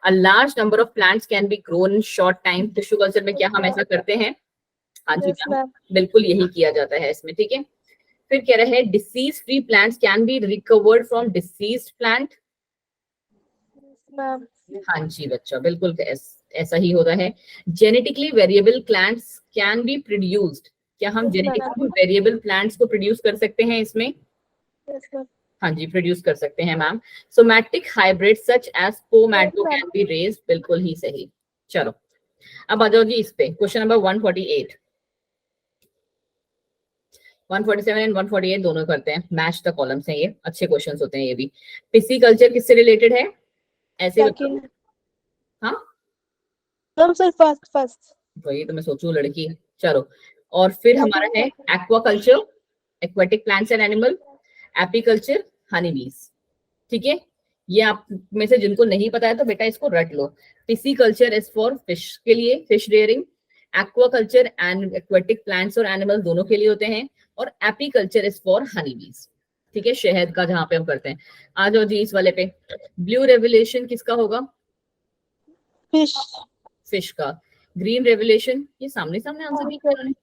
A large number of plants can be grown in short time। Tissue culture में क्या हम ऐसा करते हैं? हाँ जी यस मैम, मैम। बिल्कुल यही किया जाता है इसमें, ठीक है। फिर कह रहे हैं, disease free plants can be recovered from diseased plant. Ma'am. हाँ जी बच्चा, बिल्कुल ऐसा ही होता है। Genetically variable plants can be produced. क्या हम Yes, ma'am. Genetically variable plants को प्रोड्यूस कर सकते हैं इसमें? Yes ma'am. हाँ जी, प्रोड्यूस कर सकते हैं ma'am. Somatic hybrid such as pomato Yes, ma'am. Can be raised, बिल्कुल ही सही। चलो अब आ जाओ जी इस पे, क्वेश्चन नंबर 148, 147 एंड 148 दोनों करते हैं, मैच द कॉलम्स हैं, ये अच्छे क्वेश्चंस होते हैं ये भी। पिसिकल्चर किससे रिलेटेड है, ऐसे ही बताओ। Second. हाँ Ma'am, sir, first. वही तो मैं सोचूं, लड़की। चलो, और फिर हमारा है aquaculture, aquatic plants and animal, apiculture, Honey बीज। ठीक है, ये आप में से जिनको नहीं पता है तो बेटा इसको रट लो। पिसिकल्चर इज फॉर फिश के लिए, fish rearing. Aquaculture and aquatic plants और एनिमल्स दोनों के लिए होते हैं। और एपीकल्चर इज फॉर हनी बीज, ठीक है, शहद का जहां पे हम करते हैं। आ जाओ जी इस वाले पे, ब्लू रेवोल्यूशन किसका होगा, Fish. फिश का। ग्रीन रेवोल्यूशन, ये सामने सामने आंसर नहीं कर रहे हैं।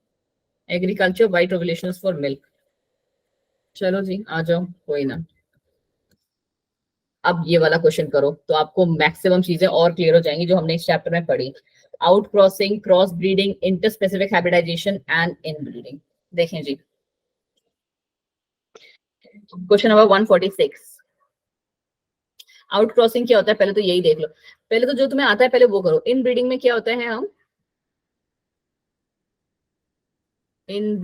Agriculture, white revolution for milk. चलो जी आ जाओ, कोई ना। अब ये वाला क्वेश्चन करो तो आपको मैक्सिमम चीजें और क्लियर हो जाएंगी जो हमने इस चैप्टर में पढ़ी। Out crossing, cross breeding, interspecific hybridization and inbreeding. देखें जी क्वेश्चन नंबर 146। आउट क्रॉसिंग क्या होता है पहले तो यही देख लो, पहले तो जो तुम्हें आता है पहले वो करो। इन ब्रीडिंग में क्या होता है, हम इन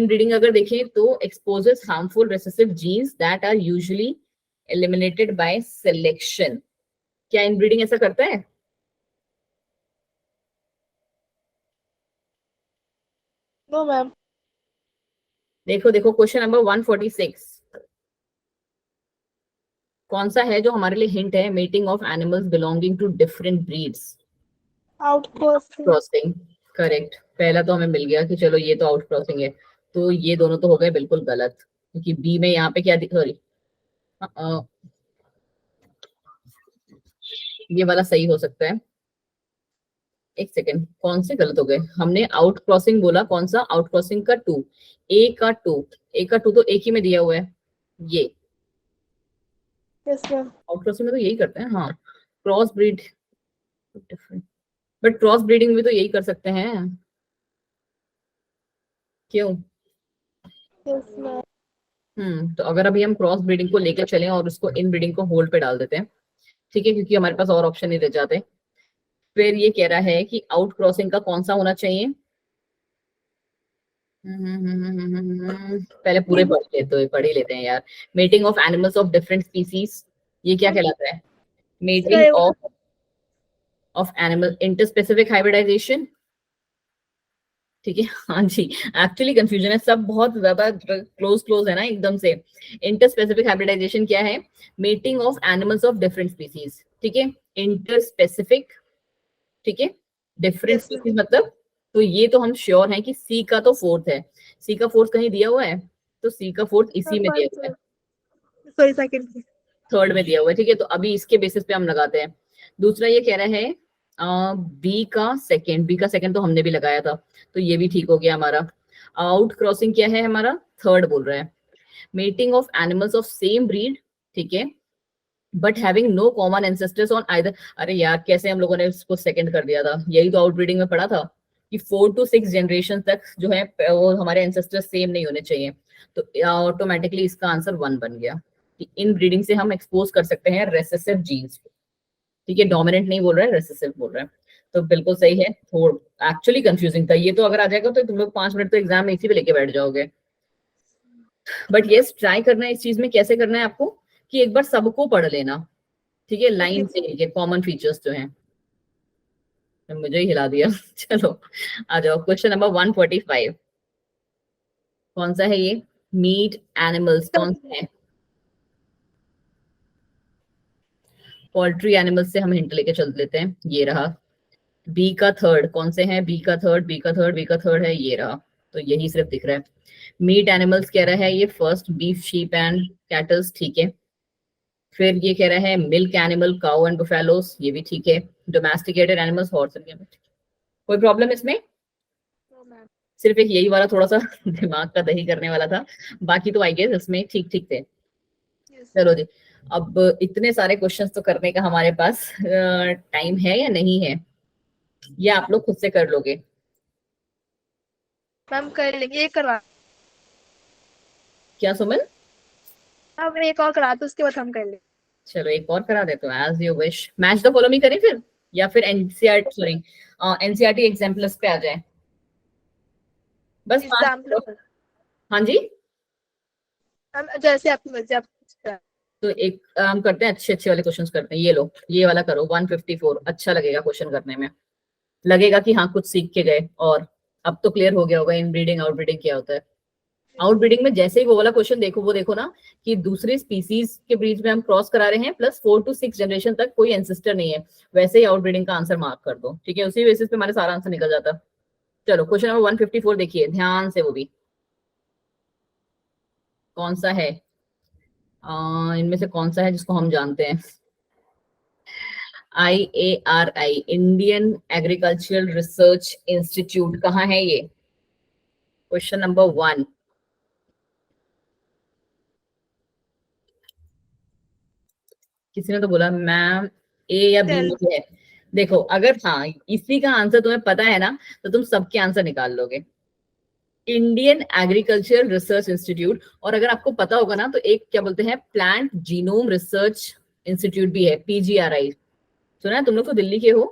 ब्रीडिंग अगर देखें तो exposes harmful recessive genes that are usually eliminated by selection. क्या इन ब्रीडिंग ऐसा करता है, No, ma'am. देखो देखो क्वेश्चन नंबर 146 कौन सा है जो हमारे लिए हिंट है, meeting of animals belonging to different breeds, Outcrossing. Crossing. Correct, पहला तो हमें मिल गया कि चलो ये तो आउट क्रॉसिंग है, तो ये दोनों तो हो गए बिल्कुल गलत, क्योंकि बी में यहाँ पे क्या, सॉरी ये वाला सही हो सकता है। एक सेकेंड, कौन से गलत हो गए, हमने आउट क्रॉसिंग बोला, कौन सा आउट क्रॉसिंग का टू, ए का टू तो एक ही में दिया हुआ है ये, Yes, ma'am. आउट क्रॉसिंग में तो यही करते हैं। हाँ, cross breed different, but cross breeding भी तो यही कर सकते हैं, क्यों। Yes, ma'am. तो अगर अभी हम क्रॉस ब्रीडिंग को लेकर चलें और उसको इन ब्रीडिंग को होल्ड पे डाल देते हैं, ठीक है, क्योंकि हमारे पास और ऑप्शन नहीं रह जाते। फिर ये कह रहा है कि आउट क्रॉसिंग का कौन सा होना चाहिए, पहले पूरे पढ़ ही लेते हैं यार। Mating of animals of different species, ये क्या कहलाता है, mating of animal, interspecific hybridization. ठीक है, हाँ जी, एक्चुअली कंफ्यूजन है, सब बहुत ज्यादा क्लोज है ना एकदम से। इंटरस्पेसिफिक हाइब्रिडाइजेशन क्या है, mating of animals of different species, ठीक है, इंटरस्पेसिफिक, ठीक है, डिफरेंट Yes, ma'am. स्पीसीज मतलब, तो ये तो हम श्योर हैं कि सी का तो फोर्थ है, सी का फोर्थ कहीं दिया हुआ है, तो सी का फोर्थ इसी में दिया हुआ है, Sorry, second. थर्ड में दिया हुआ है, ठीक है, तो अभी इसके बेसिस पे हम लगाते हैं। दूसरा ये कह रहा है बी का सेकंड तो हमने भी लगाया था, तो ये भी ठीक हो गया हमारा। आउट क्रॉसिंग क्या है हमारा, थर्ड बोल रहा है। Mating of animals of same breed, ठीक है, but having no common ancestors on either. अरे यार कैसे हम लोगों ने इसको सेकंड कर दिया था, यही तो आउटब्रीडिंग में पढ़ा था कि 4 to 6 जनरेशन तक जो है वो हमारे एंसेस्टर्स सेम नहीं होने चाहिए, तो ऑटोमेटिकली इसका आंसर 1 बन गया कि इन ब्रीडिंग से हम एक्सपोज कर सकते हैं रेसेसिव जीन्स को, ठीक है, डोमिनेंट नहीं बोल रहा है, रेसेसिव बोल रहा है, तो बिल्कुल सही है। थोड़ा एक्चुअली कंफ्यूजिंग था ये, तो अगर आ जाएगा तो तुम लोग 5 मिनट तो एग्जाम में इसी पे लेके बैठ जाओगे। बट यस, ट्राई करना है इस चीज में, कैसे करना है आपको कि एक बार सबको पढ़ लेना, ठीक है, लाइन से लेके कॉमन फीचर्स जो हैं। मुझे ही हिला दिया चलो आ जाओ, क्वेश्चन नंबर 145 कौन सा है ये, मीट एनिमल्स कौन सा है, पोल्ट्री एनिमल्स से हम हिंट लेके चल लेते हैं, ये रहा। बी का थर्ड कौन से हैं, बी का थर्ड है, ये रहा, तो यही सिर्फ दिख रहा है। मीट एनिमल्स कह रहा है ये first, beef, sheep and kettles, ठीक है। फिर ये कह रहा है मिल्क एनिमल, काउ एंड बुफेलोस, ये भी ठीक है। Domesticated animals, horse and camel. कोई प्रॉब्लम इसमें, No, ma'am. सिर्फ एक यही वाला थोड़ा सा दिमाग का दही करने वाला था, बाकी तो आई गेस इसमें ठीक ठीक थे। Yes. चलो जी, अब इतने सारे क्वेश्चंस तो करने का हमारे पास टाइम है या नहीं है, ये आप लोग खुद से कर लोगे। मैम कर लेंगे, ये करवा। क्या सुमन? अब एक और करा तो उसके बाद हम कर लेंगे। चलो एक और करा देते हो, as you wish. Match the follow me करें फिर, या फिर NCERT, sorry NCERT exam plus पे आ जाए? बस 5 एग्जाम्पल करो। हाँ जी, हम जैसे आपकी मर्जी, आप तो एक काम करते हैं, अच्छे अच्छे वाले क्वेश्चंस करते हैं। ये लो, ये वाला करो 154, अच्छा लगेगा क्वेश्चन करने में, लगेगा कि हाँ कुछ सीख के गए। और अब तो क्लियर हो गया होगा इन ब्रीडिंग आउट ब्रीडिंग क्या होता है। आउट ब्रीडिंग में जैसे ही वो वाला क्वेश्चन देखो, वो देखो ना कि दूसरी स्पीसीज के बीच में हम क्रॉस करा रहे हैं, प्लस 4 to 6 जनरेशन तक कोई एंसेस्टर नहीं है, वैसे ही आउट ब्रीडिंग का आंसर मार्क कर दो, ठीक है? उसी बेसिस पे हमारे सारा आंसर निकल जाता। चलो क्वेश्चन नंबर 154 देखिए ध्यान से, वो भी कौन सा है, इनमें से कौन सा है जिसको हम जानते हैं? IARI, Indian agricultural research institute, कहाँ है ये? Question number 1। किसी ने तो बोला मैम ए या बी में से है। देखो अगर हाँ इसी का आंसर तुम्हें पता है ना, तो तुम सबके आंसर निकाल लोगे। इंडियन एग्रीकल्चर रिसर्च इंस्टीट्यूट, और अगर आपको पता होगा ना तो एक क्या बोलते हैं, प्लांट जीनोम रिसर्च इंस्टीट्यूट भी है, PGRI। सुना है तुम लोग तो दिल्ली के हो?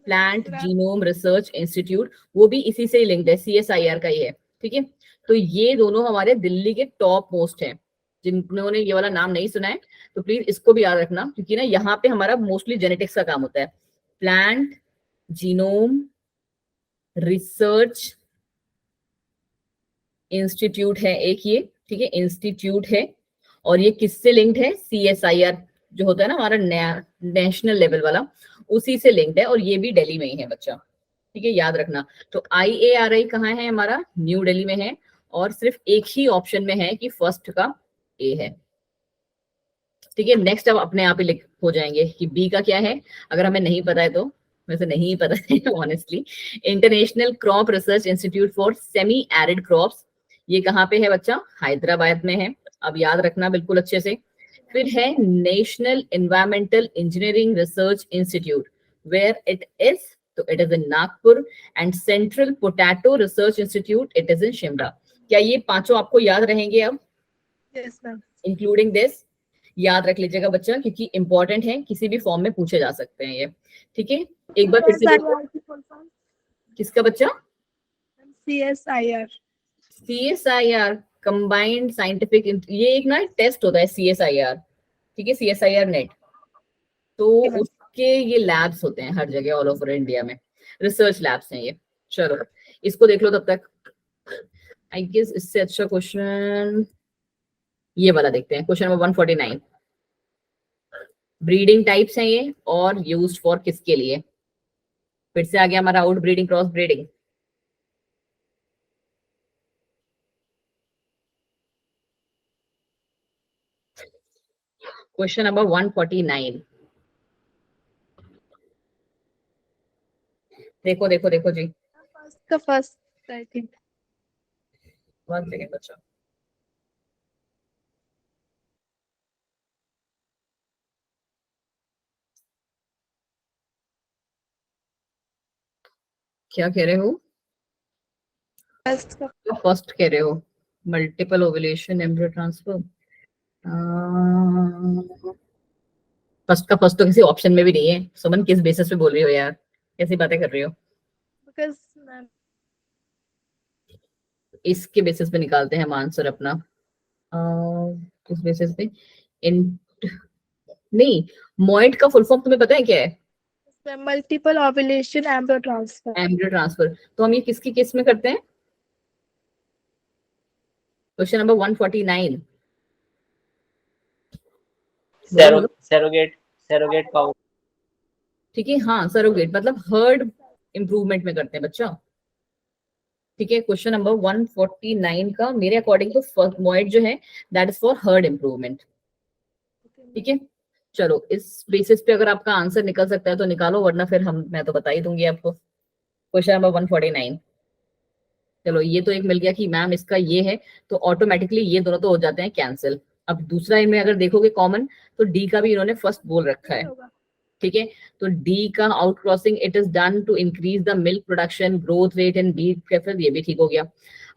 प्लांट जीनोम रिसर्च इंस्टीट्यूट, वो भी इसी से ही लिंक्ड है, CSIR का ही है, ठीक है? तो ये दोनों हमारे दिल्ली के टॉप मोस्ट हैं। जिन्होंने ये वाला नाम नहीं सुना है तो प्लीज इसको भी याद रखना, क्योंकि ना यहाँ पे हमारा मोस्टली जेनेटिक्स का काम होता है। प्लांट जीनोम रिसर्च इंस्टीट्यूट है एक ये, ठीक है? इंस्टीट्यूट है, और ये किससे लिंक्ड है? CSIR जो होता है ना हमारा नेशनल लेवल वाला, उसी से लिंक्ड है, और ये भी दिल्ली में ही है बच्चा, ठीक है? याद रखना। तो IARI कहाँ है हमारा? न्यू दिल्ली में है, और सिर्फ एक ही ऑप्शन में है कि फर्स्ट का ए है, ठीक है? नेक्स्ट अब अपने आप ही लिख हो जाएंगे कि बी का क्या है, अगर हमें नहीं पता है तो। वैसे नहीं पता है honestly. International crop research institute for semi arid crops, ये कहाँ पे है बच्चा? हैदराबाद में है, अब याद रखना बिल्कुल अच्छे से। फिर है national environmental engineering research institute, where it is, तो it is in Nagpur. And central potato research institute, it is in Shimla. क्या ये पांचों आपको याद रहेंगे अब, यस मैम। Including this? याद रख लीजिएगा बच्चा, क्योंकि इंपॉर्टेंट है, किसी भी फॉर्म में पूछे जा सकते हैं ये, ठीक है? एक बार फिर से देखो, किसका बच्चा? CSIR। CSIR कंबाइंड साइंटिफिक, ये एक ना टेस्ट होता है CSIR, ठीक है? CSIR नेट, तो उसके ये लैब्स होते हैं हर जगह ऑल ओवर इंडिया में, रिसर्च लैब्स हैं ये। चलो इसको देख लो तब तक। आई गेस इससे अच्छा क्वेश्चन ये वाला देखते हैं, क्वेश्चन नंबर 149। ब्रीडिंग टाइप्स हैं ये, और यूज्ड फॉर किसके लिए? फिर से आ गया हमारा out breeding, cross breeding. Question number 149, देखो देखो देखो जी, फर्स्ट का first I think. One second बच्चा। क्या कह रहे हो? फर्स्ट का फर्स्ट कह रहे हो? Multiple ovulation, embryo transfer. First का फर्स्ट तो किसी ऑप्शन में भी नहीं है। सुमन किस बेसिस पे बोल रही हो यार, कैसी बातें कर रही हो? बिकॉज़ मैम इसके बेसिस पे निकालते हैं हम आंसर अपना। किस बेसिस पे? इन नहीं, मॉइड का फुल फॉर्म तुम्हें पता है क्या है? Multiple ovulation embryo transfer. Embryo transfer. तो हम ये किसकी केस में करते हैं? Question number 149। Surrogate surrogate cow. ठीक है, हाँ सरोगेट, मतलब हर्ड इंप्रूवमेंट में करते हैं बच्चा, ठीक है? क्वेश्चन नंबर 149 का मेरे अकॉर्डिंग तो मॉइड जो है that is for heard improvement, ठीक है? चलो इस बेसिस पे अगर आपका आंसर निकल सकता है तो निकालो, वरना फिर मैं तो बता ही दूंगी आपको। क्वेश्चन नंबर 149, चलो ये तो एक मिल गया कि मैम इसका ये है, तो ऑटोमेटिकली ये दोनों तो हो जाते हैं कैंसिल। अब दूसरा इनमें अगर देखोगे कॉमन, तो डी का भी इन्होंने फर्स्ट बोल रखा है, ठीक है? तो डी का outcrossing it is done to increase the milk production, growth rate and beef prefer, ये भी ठीक हो गया।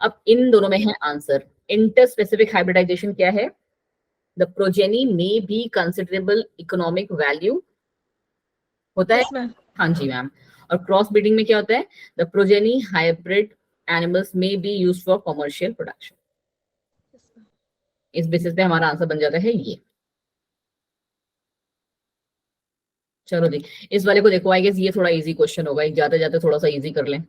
अब इन दोनों में है आंसर, इंटरस्पेसिफिक हाइब्रिडाइजेशन क्या है? The progeny may be considerable economic value होता है। Yes, ma'am. हाँ जी मैम। और क्रॉस ब्रीडिंग में क्या होता है? The progeny hybrid animals may be used for commercial production. Yes, ma'am. इस बेसिस पे हमारा आंसर बन जाता है ये। चलो जी, इस वाले को देखो, आई गेस ये थोड़ा इजी क्वेश्चन होगा, एक जाते जाते थोड़ा सा इजी कर लें।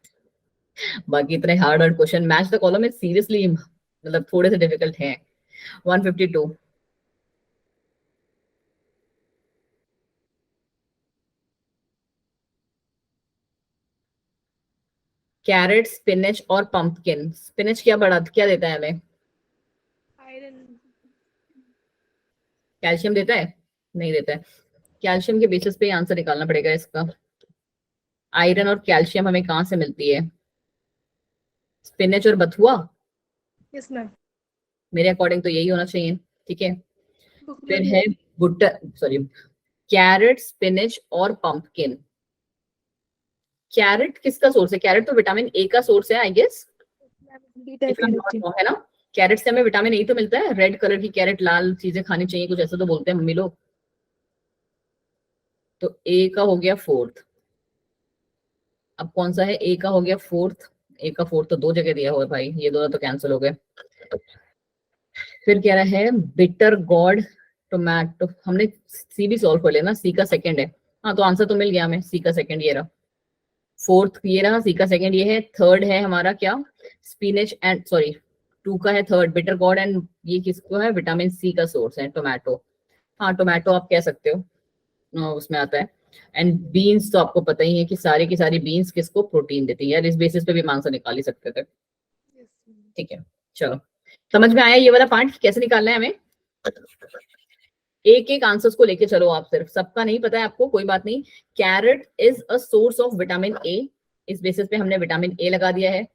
बाकी इतने hard hard question match the column में सीरियसली मतलब थोड़े से डिफिकल्ट हैं। 152, कैरेट, स्पिनच और पंपकिन। स्पिनच क्या देता है हमें? Iron. कैल्शियम देता है? नहीं देता है। कैल्शियम के बेसिस पे आंसर निकालना पड़ेगा इसका। आयरन और कैल्शियम हमें कहाँ से मिलती है? स्पिनच और बथुआ, Yes, ma'am. मेरे अकॉर्डिंग तो यही होना चाहिए। ठीक है, Book फिर में है भुट्टा, सॉरी, कैरेट, स्पिनच और पंपकिन। कैरेट किसका सोर्स है? कैरेट तो विटामिन ए का सोर्स है I guess, beta if I am not carotene. Wrong, है ना? कैरेट से हमें विटामिन ए तो मिलता है, रेड कलर की कैरेट, लाल चीजें खानी चाहिए, कुछ ऐसा तो बोलते हैं मम्मी लोग। तो ए का हो गया फोर्थ। अब कौन सा है ए का हो गया फोर्थ? ए का फोर्थ तो दो जगह दिया हुआ है भाई, ये दोनों तो कैंसिल हो गए। फिर कह रहा है बिटर गॉड टोमेटो। हमने सी भी सॉल्व कर लेना, सी का सेकंड है। हाँ तो आंसर तो मिल गया हमें, सी का सेकंड ये रहा। फोर्थ ये रहा, सी का सेकंड ये है। थर्ड है हमारा क्या? स्पिनच एंड सॉरी, टू का है थर्ड बिटर गॉड, एंड ये किसको है? विटामिन सी का सोर्स है टोमेटो। हाँ टोमेटो आप कह सकते हो, उसमें आता है। एंड बीन्स तो आपको पता ही है कि सारी की सारी बीन्स किसको? प्रोटीन देती है यार, इस बेसिस पे भी हम आंसर निकाल ही सकते थे। Yes, ma'am. ठीक है, चलो समझ में आया ये वाला पार्ट कैसे निकालना है हमें? एक एक आंसर्स को लेके चलो आप, सिर्फ सबका नहीं पता है आपको, कोई बात नहीं। Carrot is a source of vitamin A, इस बेसिस पे हमने विटामिन ए लगा दिया है।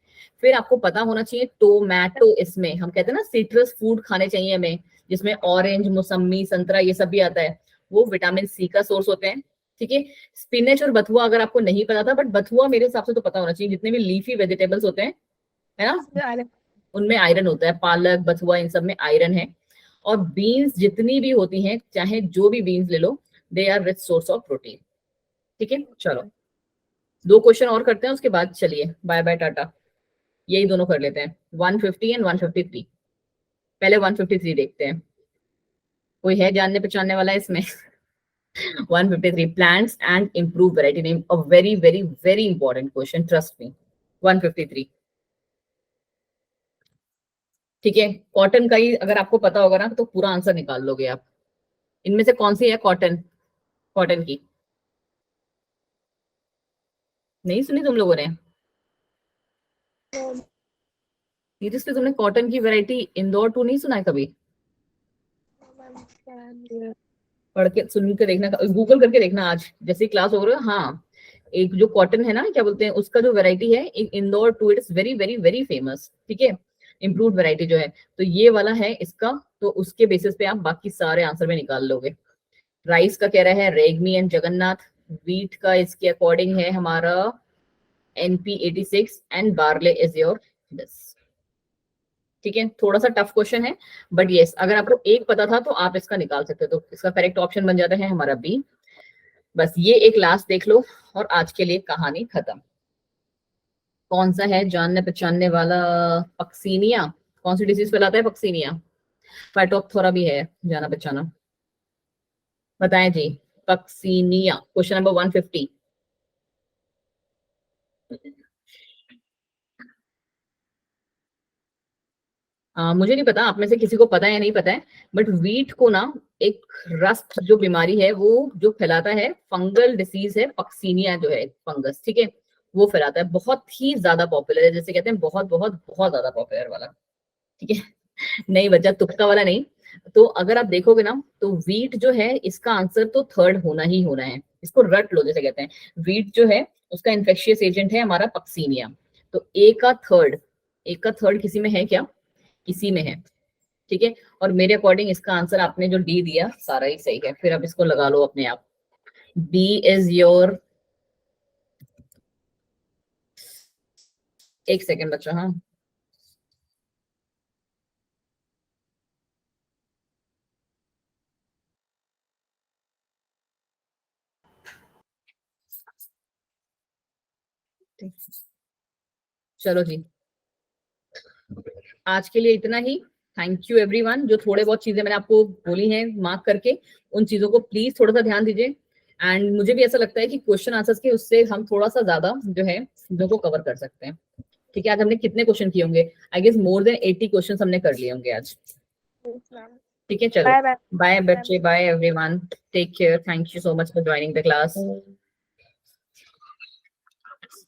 फिर आपको पता होना चाहिए टोमेटो, इसमें हम कहते हैं ना सिट्रस फूड खाने चाहिए हमें, जिसमें ऑरेंज, मौसमी, संतरा ये सब भी आता है, वो विटामिन सी का सोर्स होते हैं। ठीक है, स्पिनच और बथुआ अगर आपको नहीं पता था, बट बथुआ मेरे हिसाब से तो पता होना चाहिए, जितने भी लीफी वेजिटेबल्स होते हैं, है ना, इसमें iron. उनमें आयरन होता है। पालक, बथुआ, इन सब में आयरन है। और बीन्स जितनी भी होती हैं, चाहे जो भी बीन्स ले लो, they are rich source of protein. ठीक है, चलो दो क्वेश्चन और करते हैं, उसके बाद चलिए बाय बाय टाटा। यही दोनों कर लेते हैं, 150 एंड 153। पहले 153 देखते हैं, कोई है जानने पहचानने वाला इसमें? 153, plants and improve variety name, a very very very important question, trust me. 153, ठीक है। कॉटन का ही अगर आपको पता होगा ना तो पूरा आंसर निकाल लोगे आप। इनमें से कौन सी है कॉटन? कॉटन की नहीं सुनी तुम लोगों ने? सीरियसली तुमने कॉटन की वैरायटी इंदौर टू नहीं सुना है कभी? Ma'am, पढ़ के सुन के देखना, गूगल करके देखना आज जैसे क्लास हो रहा है। हाँ, एक जो कॉटन है ना, क्या बोलते हैं उसका, जो वैरायटी है एक Indore two, it's very very very famous. ठीक है, इम्प्रूव वैरायटी जो है, तो ये वाला है इसका। तो उसके बेसिस पे आप बाकी सारे आंसर में निकाल लोगे। राइस का कह रहा है रेगमी एंड जगन्नाथ। वीट का इसके अकॉर्डिंग है हमारा NP86 and barley is your this. ठीक है, थोड़ा सा टफ क्वेश्चन है, बट यस अगर आपको एक पता था तो आप इसका निकाल सकते हो, तो इसका करेक्ट ऑप्शन बन जाता है हमारा बी। बस ये एक लास्ट देख लो और आज के लिए कहानी खत्म। कौन सा है जानने पहचानने वाला? पक्सीनिया। कौन सी डिजीज फैलाता है पक्सीनिया? फाइटोप्थोरा भी है जाना पहचाना, बताएं जी। Puccinia, question number 150। मुझे नहीं पता आप में से किसी को पता है या नहीं पता है, बट वीट को ना एक रस्ट जो बीमारी है वो जो फैलाता है, फंगल डिसीज है, पक्सीनिया जो है फंगस, ठीक है, वो फैलाता है। बहुत ही ज्यादा पॉपुलर है, जैसे कहते हैं बहुत बहुत बहुत ज्यादा पॉपुलर वाला। ठीक है, नहीं बच्चा, तुक्का वाला नहीं। तो अगर आप देखोगे ना तो वीट जो है इसका आंसर तो थर्ड होना ही होना है, इसको रट लो जैसे कहते हैं। वीट जो है उसका इन्फेक्शियस एजेंट है हमारा पक्सीनिया। तो ए का थर्ड किसी में है क्या? इसी में है। ठीक है, और मेरे अकॉर्डिंग इसका आंसर आपने जो डी दिया सारा ही सही है, फिर अब इसको लगा लो अपने आप। बी इज योर, एक सेकेंड बच्चा, हाँ चलो जी, आज के लिए इतना ही। Thank you everyone. जो थोड़े बहुत चीजें मैंने आपको बोली हैं मार्क करके, उन चीजों को प्लीज थोड़ा सा ध्यान दीजिए। एंड मुझे भी ऐसा लगता है कि क्वेश्चन आंसर्स के उससे हम थोड़ा सा ज्यादा जो है चीजों को कवर कर सकते हैं। ठीक है, आज हमने कितने क्वेश्चन किए होंगे? I guess more than 80 question हमने कर लिए होंगे आज। ठीक है, चलो बाय बाय बाय बच्चे, bye everyone, take care, thank you so much for joining the class.